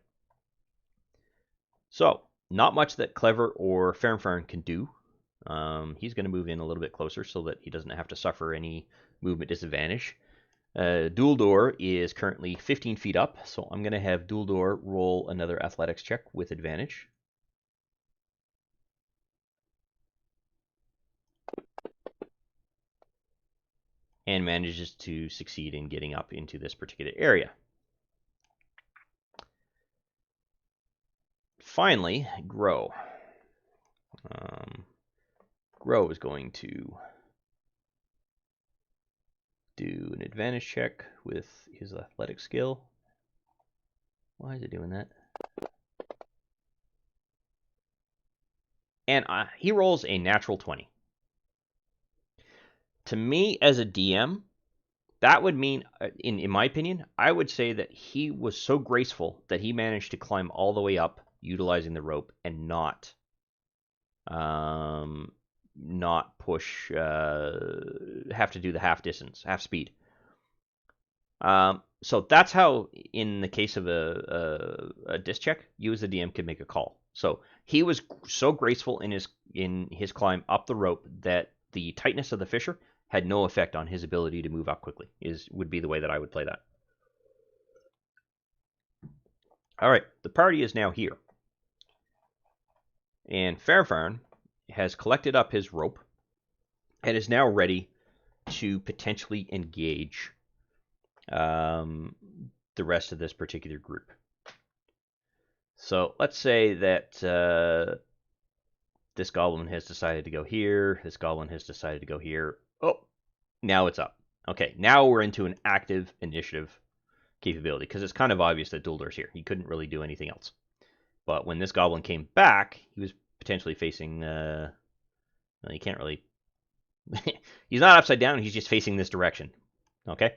So, not much that Clever or Farnfarn can do. He's going to move in a little bit closer so that he doesn't have to suffer any movement disadvantage. Duldor is currently 15 feet up, so I'm going to have Duldor roll another athletics check with advantage. And manages to succeed in getting up into this particular area. Finally, Grow. Grow is going to do an advantage check with his athletic skill. Why is it doing that? And he rolls a natural 20. To me, as a DM, that would mean, in my opinion, I would say that he was so graceful that he managed to climb all the way up utilizing the rope and not push, have to do the half distance, half speed. So that's how, in the case of a disc check, you as the DM could make a call. So he was so graceful in his climb up the rope that the tightness of the fissure had no effect on his ability to move up quickly, would be the way that I would play that. All right, the party is now here. And Farnfarn has collected up his rope and is now ready to potentially engage the rest of this particular group. So let's say that this goblin has decided to go here, this goblin has decided to go here. Oh, now it's up. Okay, now we're into an active initiative capability, because it's kind of obvious that Duldor's here. He couldn't really do anything else. But when this goblin came back, he was potentially facing... well, he can't really... he's not upside down, he's just facing this direction. Okay?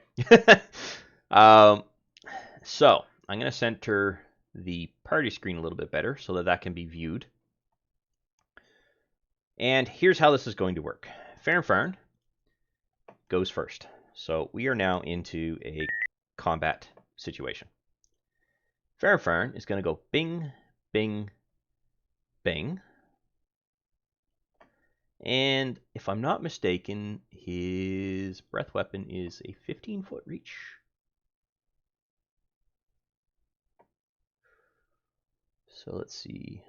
So, I'm going to center the party screen a little bit better so that can be viewed. And here's how this is going to work. Phandelver goes first. So we are now into a combat situation. Phandelver is going to go bing, bing, bing. And if I'm not mistaken, his breath weapon is a 15-foot reach. So let's see.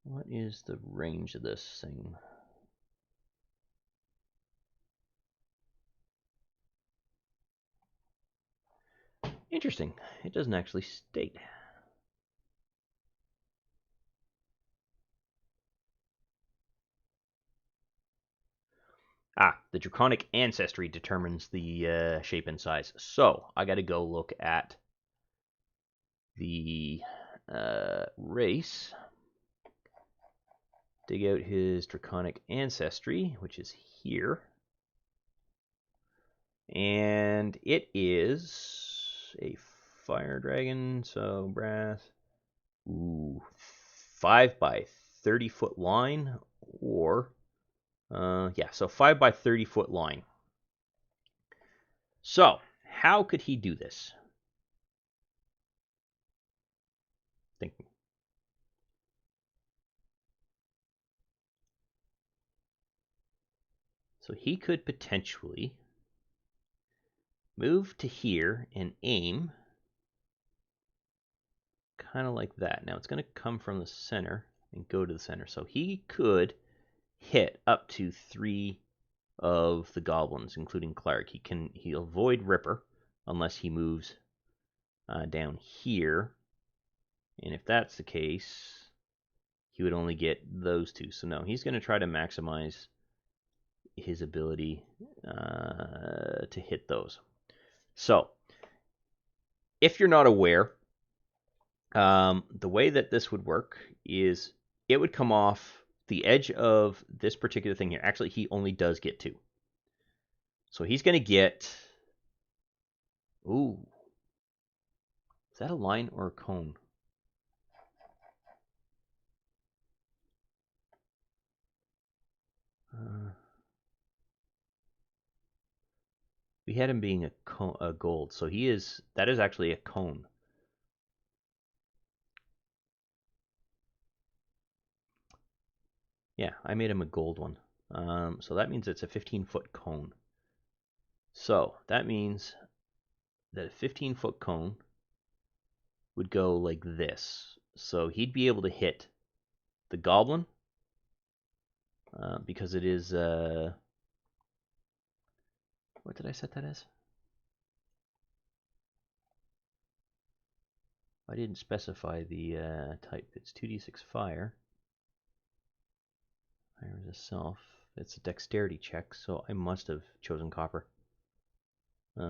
What is the range of this thing? Interesting. It doesn't actually state. The Draconic Ancestry determines the shape and size. So I got to go look at the race. Dig out his Draconic Ancestry, which is here. And it is a fire dragon, so brass. Ooh, 5 by 30 foot line, or yeah, so 5 by 30 foot line. So how could he do this? Thinking. So he could potentially move to here and aim kind of like that. Now it's going to come from the center and go to the center. So he could hit up to 3 of the goblins, including Clark. He'll avoid Ripper unless he moves down here. And if that's the case, he would only get those 2. So no, he's going to try to maximize his ability to hit those. So, if you're not aware, the way that this would work is it would come off the edge of this particular thing here. Actually, he only does get 2. So he's going to get... Ooh. Is that a line or a cone? We had him being a gold, so that is actually a cone. Yeah, I made him a gold one. So that means it's a 15-foot cone. So that means that a 15-foot cone would go like this. So he'd be able to hit the goblin because it is... what did I set that as? I didn't specify the type. It's 2d6 fire. Fire is a self. It's a dexterity check, so I must have chosen copper.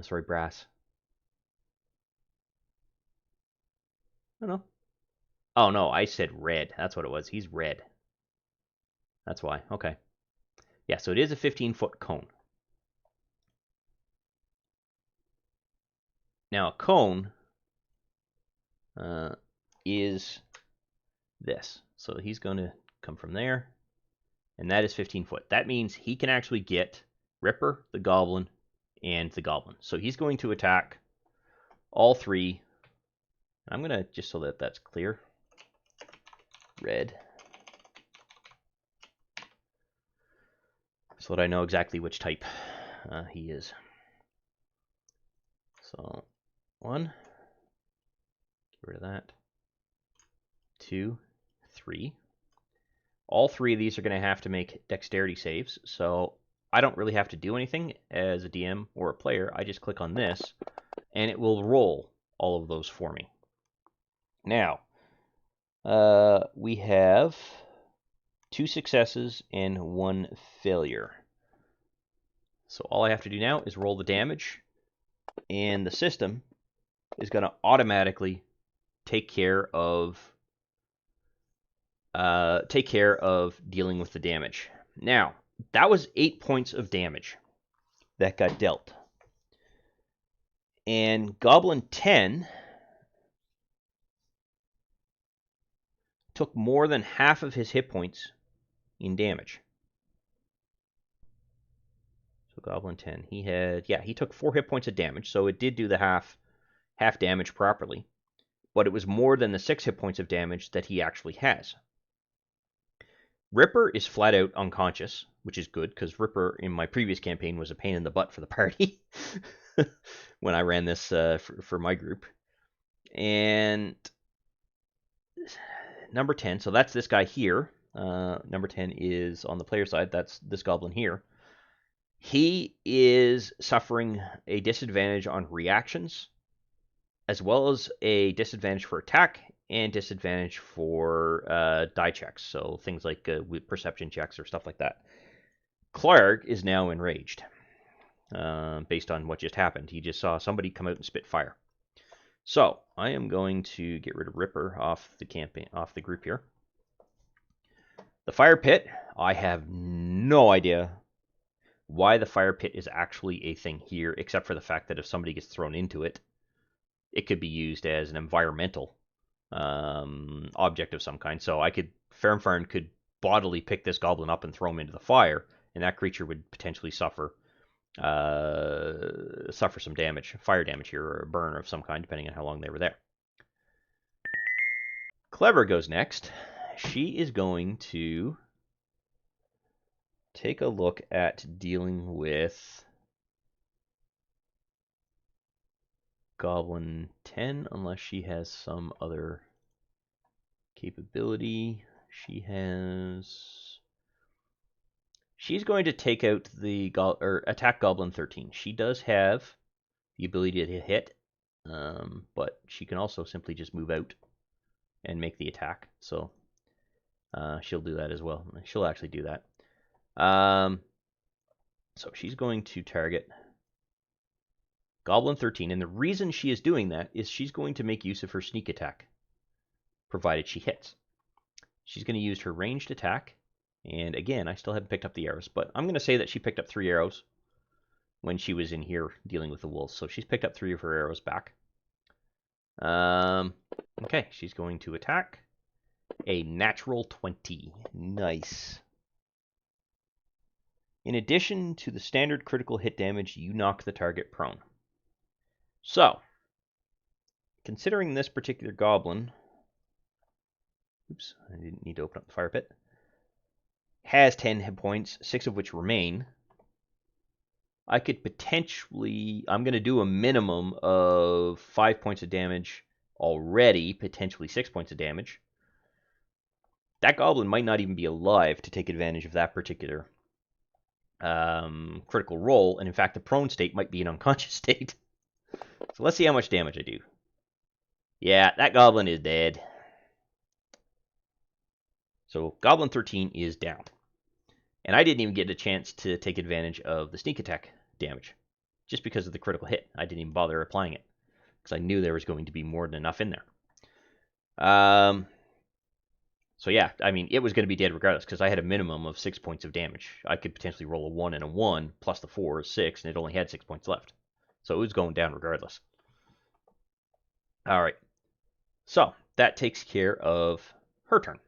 Sorry, brass. Oh, no. Oh, no, I said red. That's what it was. He's red. That's why. Okay. Yeah, so it is a 15-foot cone. Now, a cone is this. So he's going to come from there, and that is 15 foot. That means he can actually get Ripper, the Goblin, and the Goblin. So he's going to attack all 3. I'm going to, just so that that's clear, red, so that I know exactly which type he is. So 1, get rid of that, 2, 3. All 3 of these are going to have to make dexterity saves, so I don't really have to do anything as a DM or a player. I just click on this, and it will roll all of those for me. Now, we have 2 successes and 1 failure. So all I have to do now is roll the damage, and the system is going to automatically take care of dealing with the damage. Now, that was 8 points of damage that got dealt. And Goblin 10 took more than half of his hit points in damage. So Goblin 10, he took 4 hit points of damage, so it did do the half damage properly. But it was more than the 6 hit points of damage that he actually has. Ripper is flat out unconscious, which is good, because Ripper in my previous campaign was a pain in the butt for the party when I ran this for my group. And number 10, so that's this guy here. Number 10 is on the player side, that's this goblin here. He is suffering a disadvantage on reactions, as well as a disadvantage for attack and disadvantage for die checks, so things like perception checks or stuff like that. Clark is now enraged based on what just happened. He just saw somebody come out and spit fire. So I am going to get rid of Ripper off the group here. The fire pit, I have no idea why the fire pit is actually a thing here, except for the fact that if somebody gets thrown into it, it could be used as an environmental object of some kind. So Farmfarn could bodily pick this goblin up and throw him into the fire, and that creature would potentially suffer some damage, fire damage here, or a burn of some kind, depending on how long they were there. Clever goes next. She is going to take a look at dealing with Goblin 10, unless she has some other capability. She's going to take out attack Goblin 13. She does have the ability to hit, but she can also simply just move out and make the attack. So she'll do that as well. She'll actually do that. So she's going to target Goblin 13, and the reason she is doing that is she's going to make use of her sneak attack, provided she hits. She's going to use her ranged attack, and again, I still haven't picked up the arrows, but I'm going to say that she picked up 3 arrows when she was in here dealing with the wolves, so she's picked up 3 of her arrows back. Okay, she's going to attack. A natural 20. Nice. In addition to the standard critical hit damage, you knock the target prone. So, considering this particular goblin, oops, I didn't need to open up the fire pit, has 10 hit points, 6 of which remain, I could potentially, I'm going to do a minimum of 5 points of damage already, potentially 6 points of damage. That goblin might not even be alive to take advantage of that particular critical roll, and in fact the prone state might be an unconscious state. So let's see how much damage I do. Yeah, that goblin is dead. So Goblin 13 is down. And I didn't even get a chance to take advantage of the sneak attack damage, just because of the critical hit. I didn't even bother applying it, because I knew there was going to be more than enough in there. So yeah, I mean, it was going to be dead regardless, because I had a minimum of 6 points of damage. I could potentially roll a 1 and a 1, plus the 4 is 6, and it only had 6 points left. So it was going down regardless. All right. So that takes care of her turn.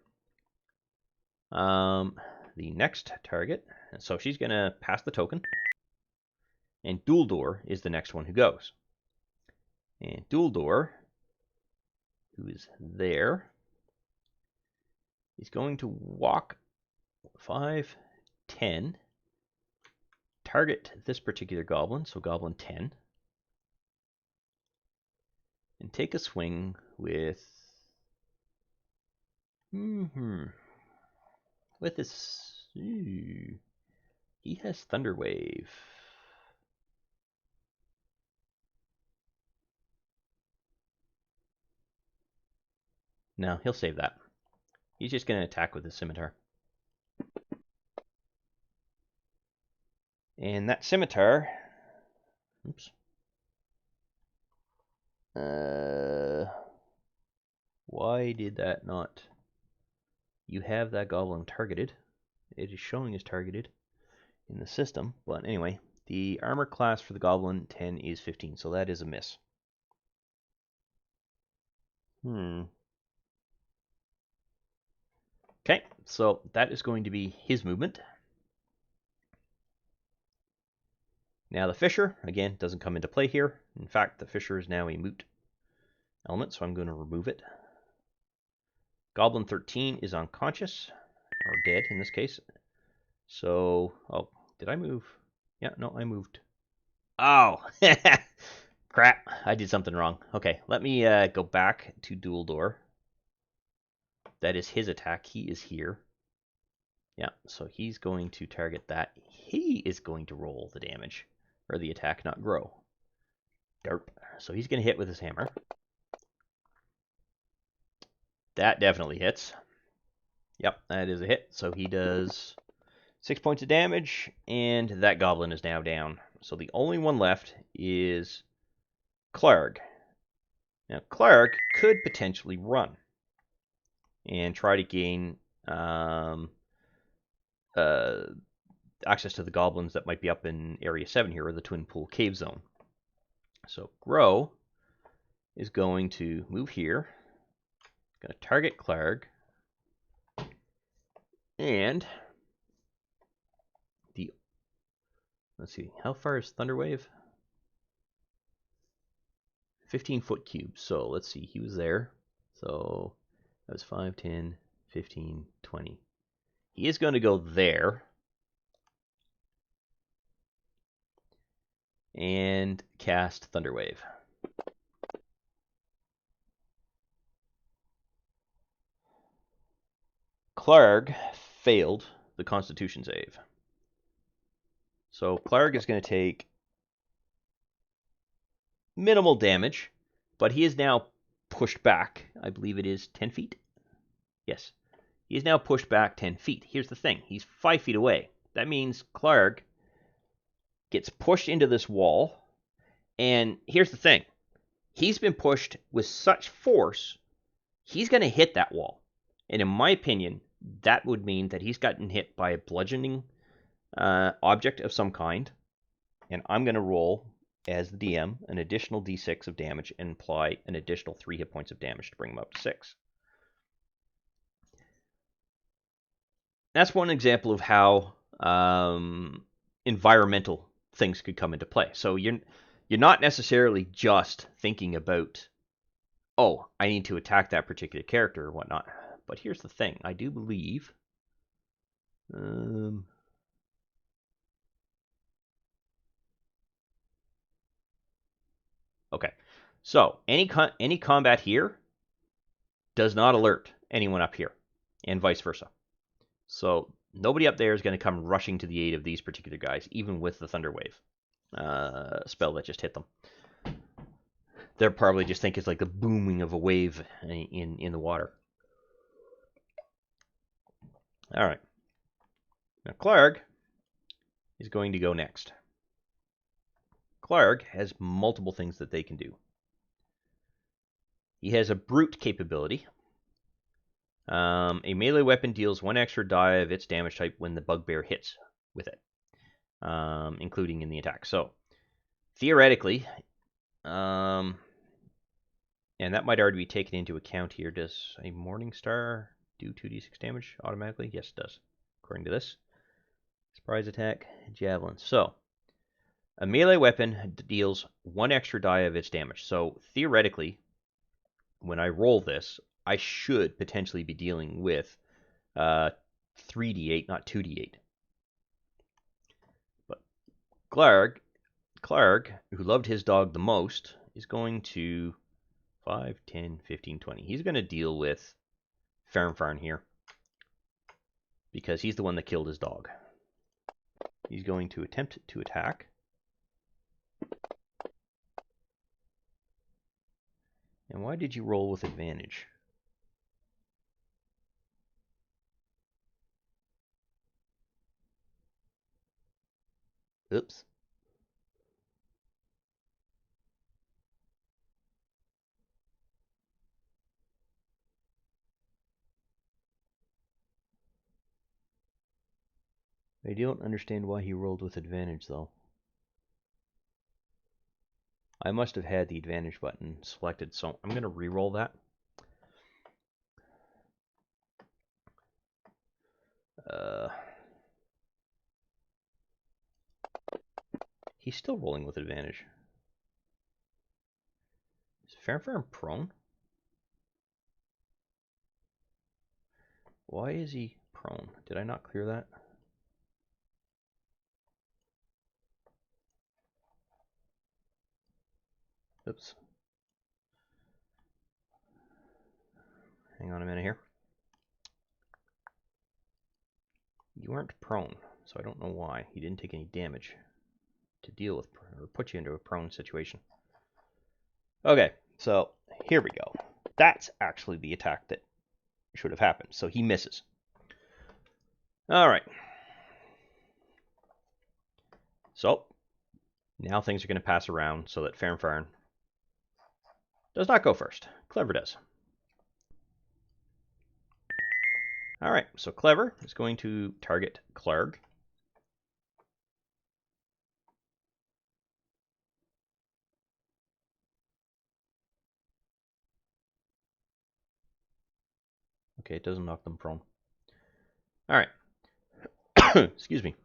The next target, so she's going to pass the token, and Dualdor is the next one who goes. And Dualdor, who is there, is going to walk 5, 10, target this particular goblin, so Goblin 10, and take a swing with this. Ooh, he has Thunder Wave. No, he'll save that. He's just going to attack with his scimitar. And that scimitar, oops. Why did that not? You have that goblin targeted. It is showing as targeted in the system, but anyway, the armor class for the goblin 10 is 15, so that is a miss. Okay, so that is going to be his movement. Now the Fisher, again, doesn't come into play here. In fact, the Fisher is now a moot element, so I'm going to remove it. Goblin 13 is unconscious, or dead in this case. So, oh, did I move? Yeah, no, I moved. Oh, crap, I did something wrong. Okay, let me go back to Dual Door. That is his attack. He is here. Yeah, so he's going to target that. He is going to roll the damage, or the attack, not grow. Derp. So he's going to hit with his hammer. That definitely hits. Yep, that is a hit. So he does 6 points of damage, and that goblin is now down. So the only one left is Clarg. Now, Clarg could potentially run and try to gain access to the goblins that might be up in Area 7 here, or the Twin Pool Cave Zone. So Grow is going to move here, going to target Clarg, and let's see, how far is Thunderwave? 15-foot cube. So let's see, he was there. So that was 5, 10, 15, 20. He is going to go there and cast Thunderwave. Clarg failed the Constitution save. So Clarg is going to take minimal damage, but he is now pushed back. I believe it is 10 feet. Yes. He is now pushed back 10 feet. Here's the thing. He's 5 feet away. That means Clarg gets pushed into this wall. And here's the thing. He's been pushed with such force, he's going to hit that wall. And in my opinion, that would mean that he's gotten hit by a bludgeoning object of some kind. And I'm going to roll, as the DM, an additional d6 of damage and apply an additional 3 hit points of damage to bring him up to 6. That's one example of how environmental things could come into play. So you're not necessarily just thinking about, oh, I need to attack that particular character or whatnot. But here's the thing. I do believe... okay. So any combat here does not alert anyone up here, and vice versa. So nobody up there is going to come rushing to the aid of these particular guys, even with the Thunderwave spell that just hit them. They'll probably just think it's like the booming of a wave in the water. All right. Now Clarg is going to go next. Clarg has multiple things that they can do. He has a brute capability. A melee weapon deals 1 extra die of its damage type when the bugbear hits with it, including in the attack. So, theoretically, and that might already be taken into account here. Does a Morning Star do 2d6 damage automatically? Yes, it does, according to this. Surprise attack, javelin. So, a melee weapon deals 1 extra die of its damage. So, theoretically, when I roll this, I should potentially be dealing with 3d8, not 2d8. But Clarg, who loved his dog the most, is going to 5, 10, 15, 20. He's going to deal with Farn here because he's the one that killed his dog. He's going to attempt to attack. And why did you roll with advantage? Oops. I don't understand why he rolled with advantage, though. I must have had the advantage button selected, so I'm going to re-roll that. He's still rolling with advantage. Is Phandelver prone? Why is he prone? Did I not clear that? Oops. Hang on a minute here. You weren't prone, so I don't know why. He didn't take any damage to deal with or put you into a prone situation. Okay, so here we go. That's actually the attack that should have happened. So he misses. All right. So now things are going to pass around so that Phandelver does not go first. Clever does. All right, so Clever is going to target Clarg. Okay, it doesn't knock them prone. All right. Excuse me.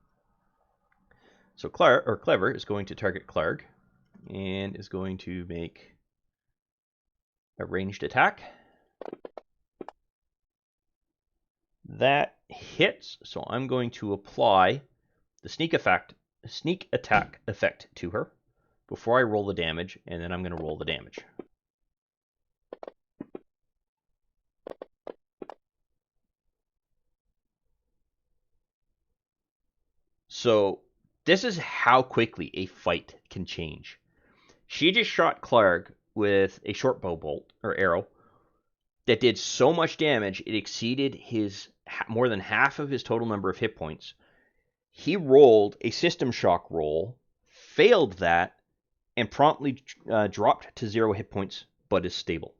So Clever is going to target Clarg and is going to make a ranged attack. That hits, so I'm going to apply the sneak attack effect to her before I roll the damage, and then I'm going to roll the damage. So this is how quickly a fight can change. She just shot Clarg with a short bow bolt or arrow that did so much damage it exceeded his more than half of his total number of hit points. He rolled a system shock roll, failed that, and promptly dropped to 0 hit points, but is stable.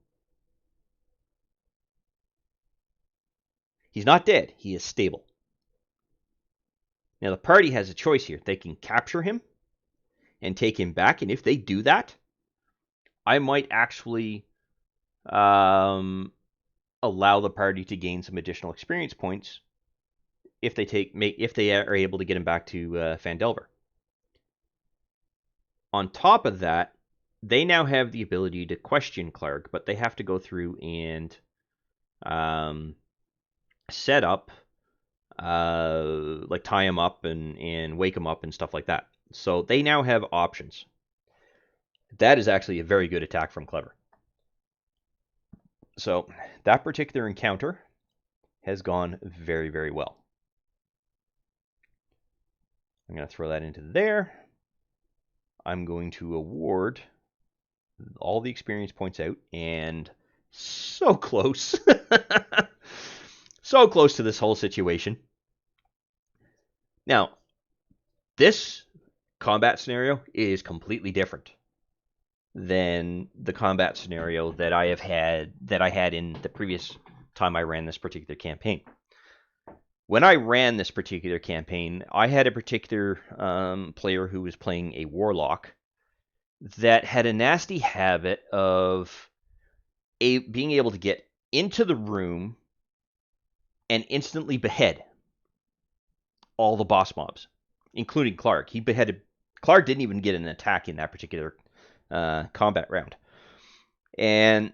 He's not dead. He is stable. Now the party has a choice here. They can capture him and take him back, and if they do that, I might actually allow the party to gain some additional experience points if they are able to get him back to Phandelver. On top of that, they now have the ability to question Clarg, but they have to go through and set up, like tie him up and wake him up and stuff like that. So they now have options. That is actually a very good attack from Clever. So that particular encounter has gone very, very well. I'm going to throw that into there. I'm going to award all the experience points out, and so close. So close to this whole situation. Now, this combat scenario is completely different than the combat scenario that I had in the previous time I ran this particular campaign. When I ran this particular campaign, I had a particular player who was playing a warlock that had a nasty habit of being able to get into the room and instantly behead all the boss mobs, including Clarg. He beheaded Clarg. Didn't even get an attack in that particular combat round, and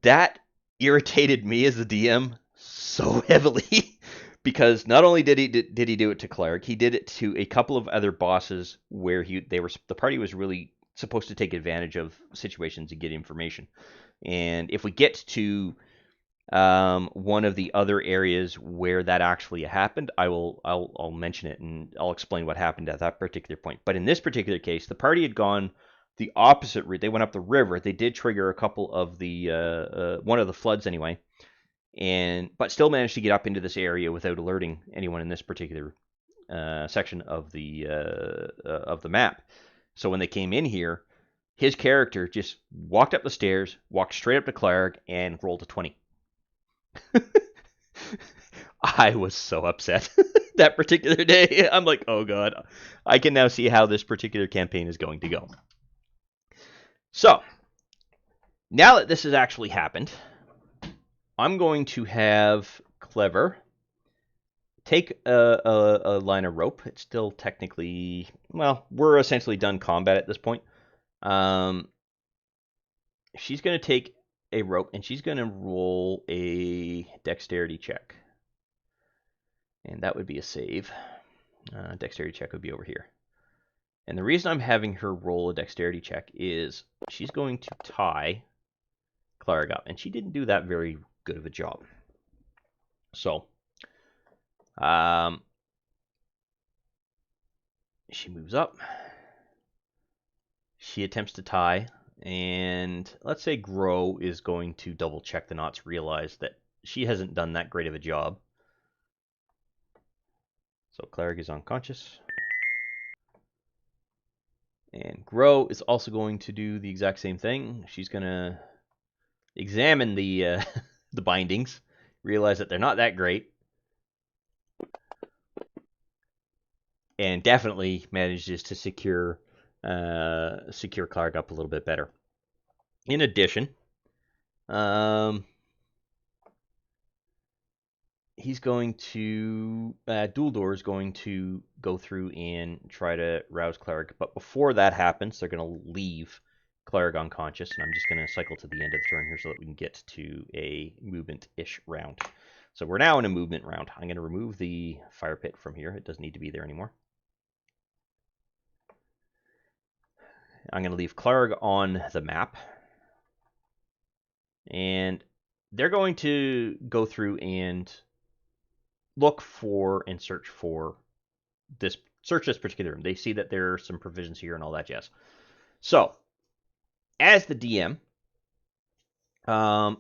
that irritated me as the DM so heavily because not only did he do it to Clarg, he did it to a couple of other bosses where the party was really supposed to take advantage of situations and get information. And if we get to one of the other areas where that actually happened, I'll mention it and I'll explain what happened at that particular point. But in this particular case, the party had gone the opposite route. They went up the river. They did trigger a couple of the one of the floods anyway, but still managed to get up into this area without alerting anyone in this particular section of the map. So when they came in here, his character just walked up the stairs, walked straight up to Clarg, and rolled a 20. I was so upset that particular day. I'm like, oh god, I can now see how this particular campaign is going to go. So, now that this has actually happened, I'm going to have Clever take a line of rope. It's still technically, well, we're essentially done combat at this point. She's going to take a rope and she's going to roll a dexterity check. And that would be a save. Dexterity check would be over here. And the reason I'm having her roll a dexterity check is she's going to tie Clarg up. And she didn't do that very good of a job. So, she moves up. She attempts to tie. And let's say Grow is going to double check the knots, realize that she hasn't done that great of a job. So Clarg is unconscious. And Grow is also going to do the exact same thing. She's going to examine the the bindings, realize that they're not that great, and definitely manages to secure Clarg up a little bit better. In addition, he's going to Duldor is going to go through and try to rouse Clarg, but before that happens, they're going to leave Clarg unconscious, and I'm just going to cycle to the end of the turn here so that we can get to a movement-ish round. So we're now in a movement round. I'm going to remove the fire pit from here. It doesn't need to be there anymore. I'm going to leave Clarg on the map. And they're going to go through and look for and search this particular room. They see that there are some provisions here and all that jazz. So, as the DM,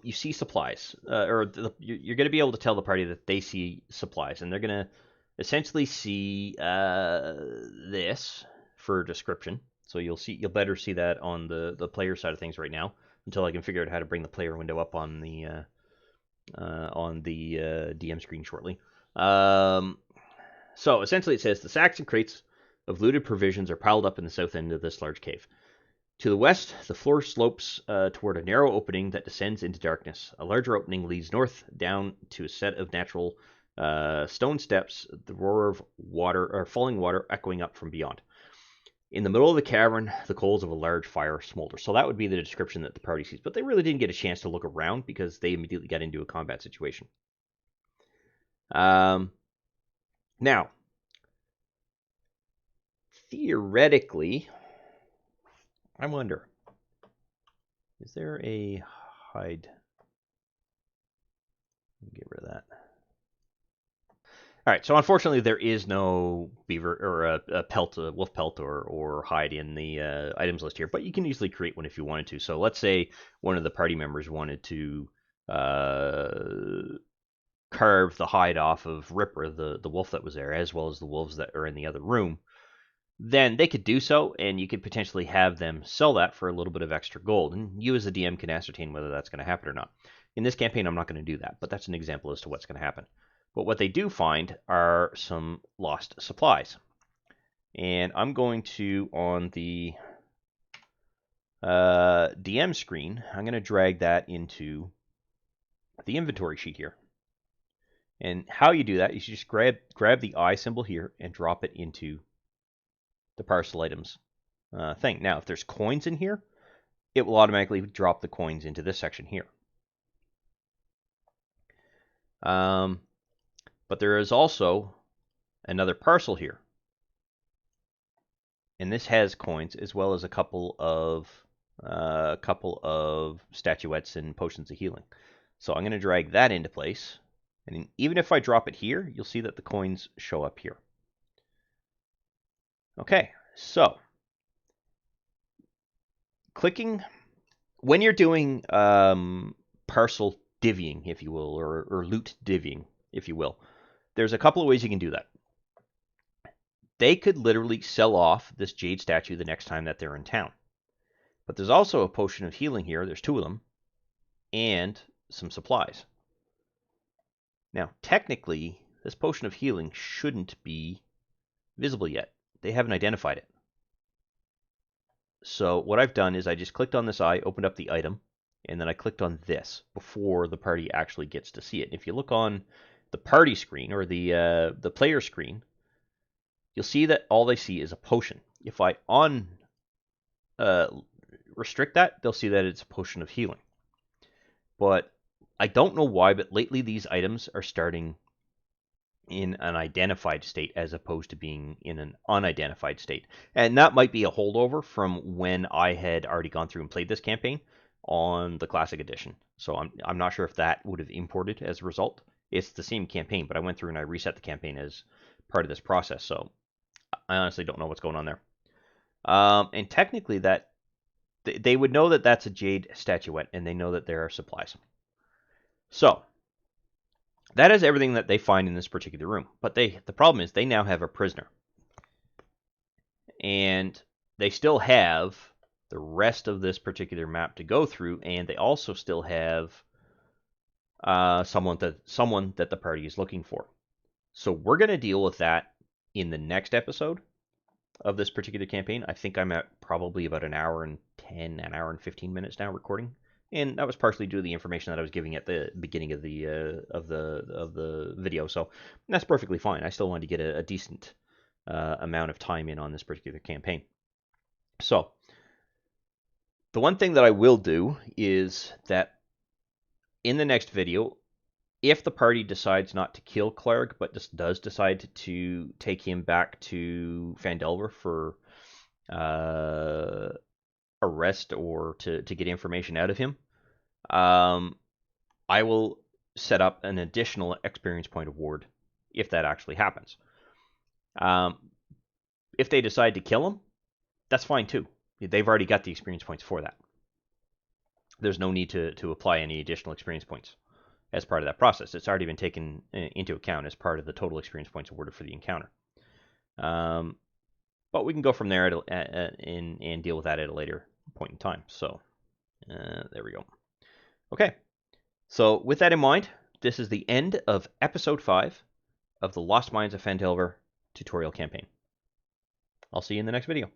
you see supplies, you're going to be able to tell the party that they see supplies, and they're going to essentially see this for description. So you'll better see that on the player side of things right now, until I can figure out how to bring the player window up on the DM screen shortly. So essentially, it says the sacks and crates of looted provisions are piled up in the south end of this large cave. To the west, the floor slopes toward a narrow opening that descends into darkness. A larger opening leads north down to a set of natural stone steps, the roar of water or falling water echoing up from beyond. In the middle of the cavern, the coals of a large fire smolder. So that would be the description that the party sees. But they really didn't get a chance to look around because they immediately got into a combat situation. Now, theoretically, I wonder, is there a hide? Get rid of that. All right, so unfortunately there is no beaver or a pelt, a wolf pelt or hide in the items list here, but you can easily create one if you wanted to. So let's say one of the party members wanted to carve the hide off of Ripper, the wolf that was there, as well as the wolves that are in the other room. Then they could do so, and you could potentially have them sell that for a little bit of extra gold, and you as the DM can ascertain whether that's going to happen or not. In this campaign, I'm not going to do that, but that's an example as to what's going to happen. But what they do find are some lost supplies. And I'm going to, on the DM screen, I'm going to drag that into the inventory sheet here. And how you do that is you just grab the eye symbol here and drop it into the parcel items thing. Now, if there's coins in here, it will automatically drop the coins into this section here. But there is also another parcel here. And this has coins as well as a couple of statuettes and potions of healing. So I'm going to drag that into place. And even if I drop it here, you'll see that the coins show up here. Okay, so clicking when you're doing parcel divvying, if you will, or loot divvying, if you will, there's a couple of ways you can do that. They could literally sell off this jade statue the next time that they're in town. But there's also a potion of healing here. There's 2 of them. And some supplies. Now, technically, this potion of healing shouldn't be visible yet. They haven't identified it. So what I've done is I just clicked on this eye, opened up the item, and then I clicked on this before the party actually gets to see it. If you look on the party screen or the player screen, you'll see that all they see is a potion. If I restrict that, they'll see that it's a potion of healing. But I don't know why, but lately these items are starting in an identified state as opposed to being in an unidentified state. And that might be a holdover from when I had already gone through and played this campaign on the Classic Edition. So I'm not sure if that would have imported as a result. It's the same campaign, but I went through and I reset the campaign as part of this process. So I honestly don't know what's going on there. And technically that they would know that that's a jade statuette, and they know that there are supplies. So that is everything that they find in this particular room. But the problem is they now have a prisoner. And they still have the rest of this particular map to go through, and they also still have someone that the party is looking for. So we're going to deal with that in the next episode of this particular campaign. I think I'm at probably about an hour and 15 minutes now recording. And that was partially due to the information that I was giving at the beginning of the video, so that's perfectly fine. I still wanted to get a decent amount of time in on this particular campaign. So the one thing that I will do is that in the next video, if the party decides not to kill Cleric, but just does decide to take him back to Phandelver for arrest or to get information out of him, I will set up an additional experience point award if that actually happens. If they decide to kill him, that's fine too. They've already got the experience points for that. There's no need to apply any additional experience points as part of that process. It's already been taken into account as part of the total experience points awarded for the encounter. But we can go from there and deal with that at a later point in time. So there we go. Okay, so with that in mind, this is the end of Episode 5 of the Lost Mines of Phandelver tutorial campaign. I'll see you in the next video.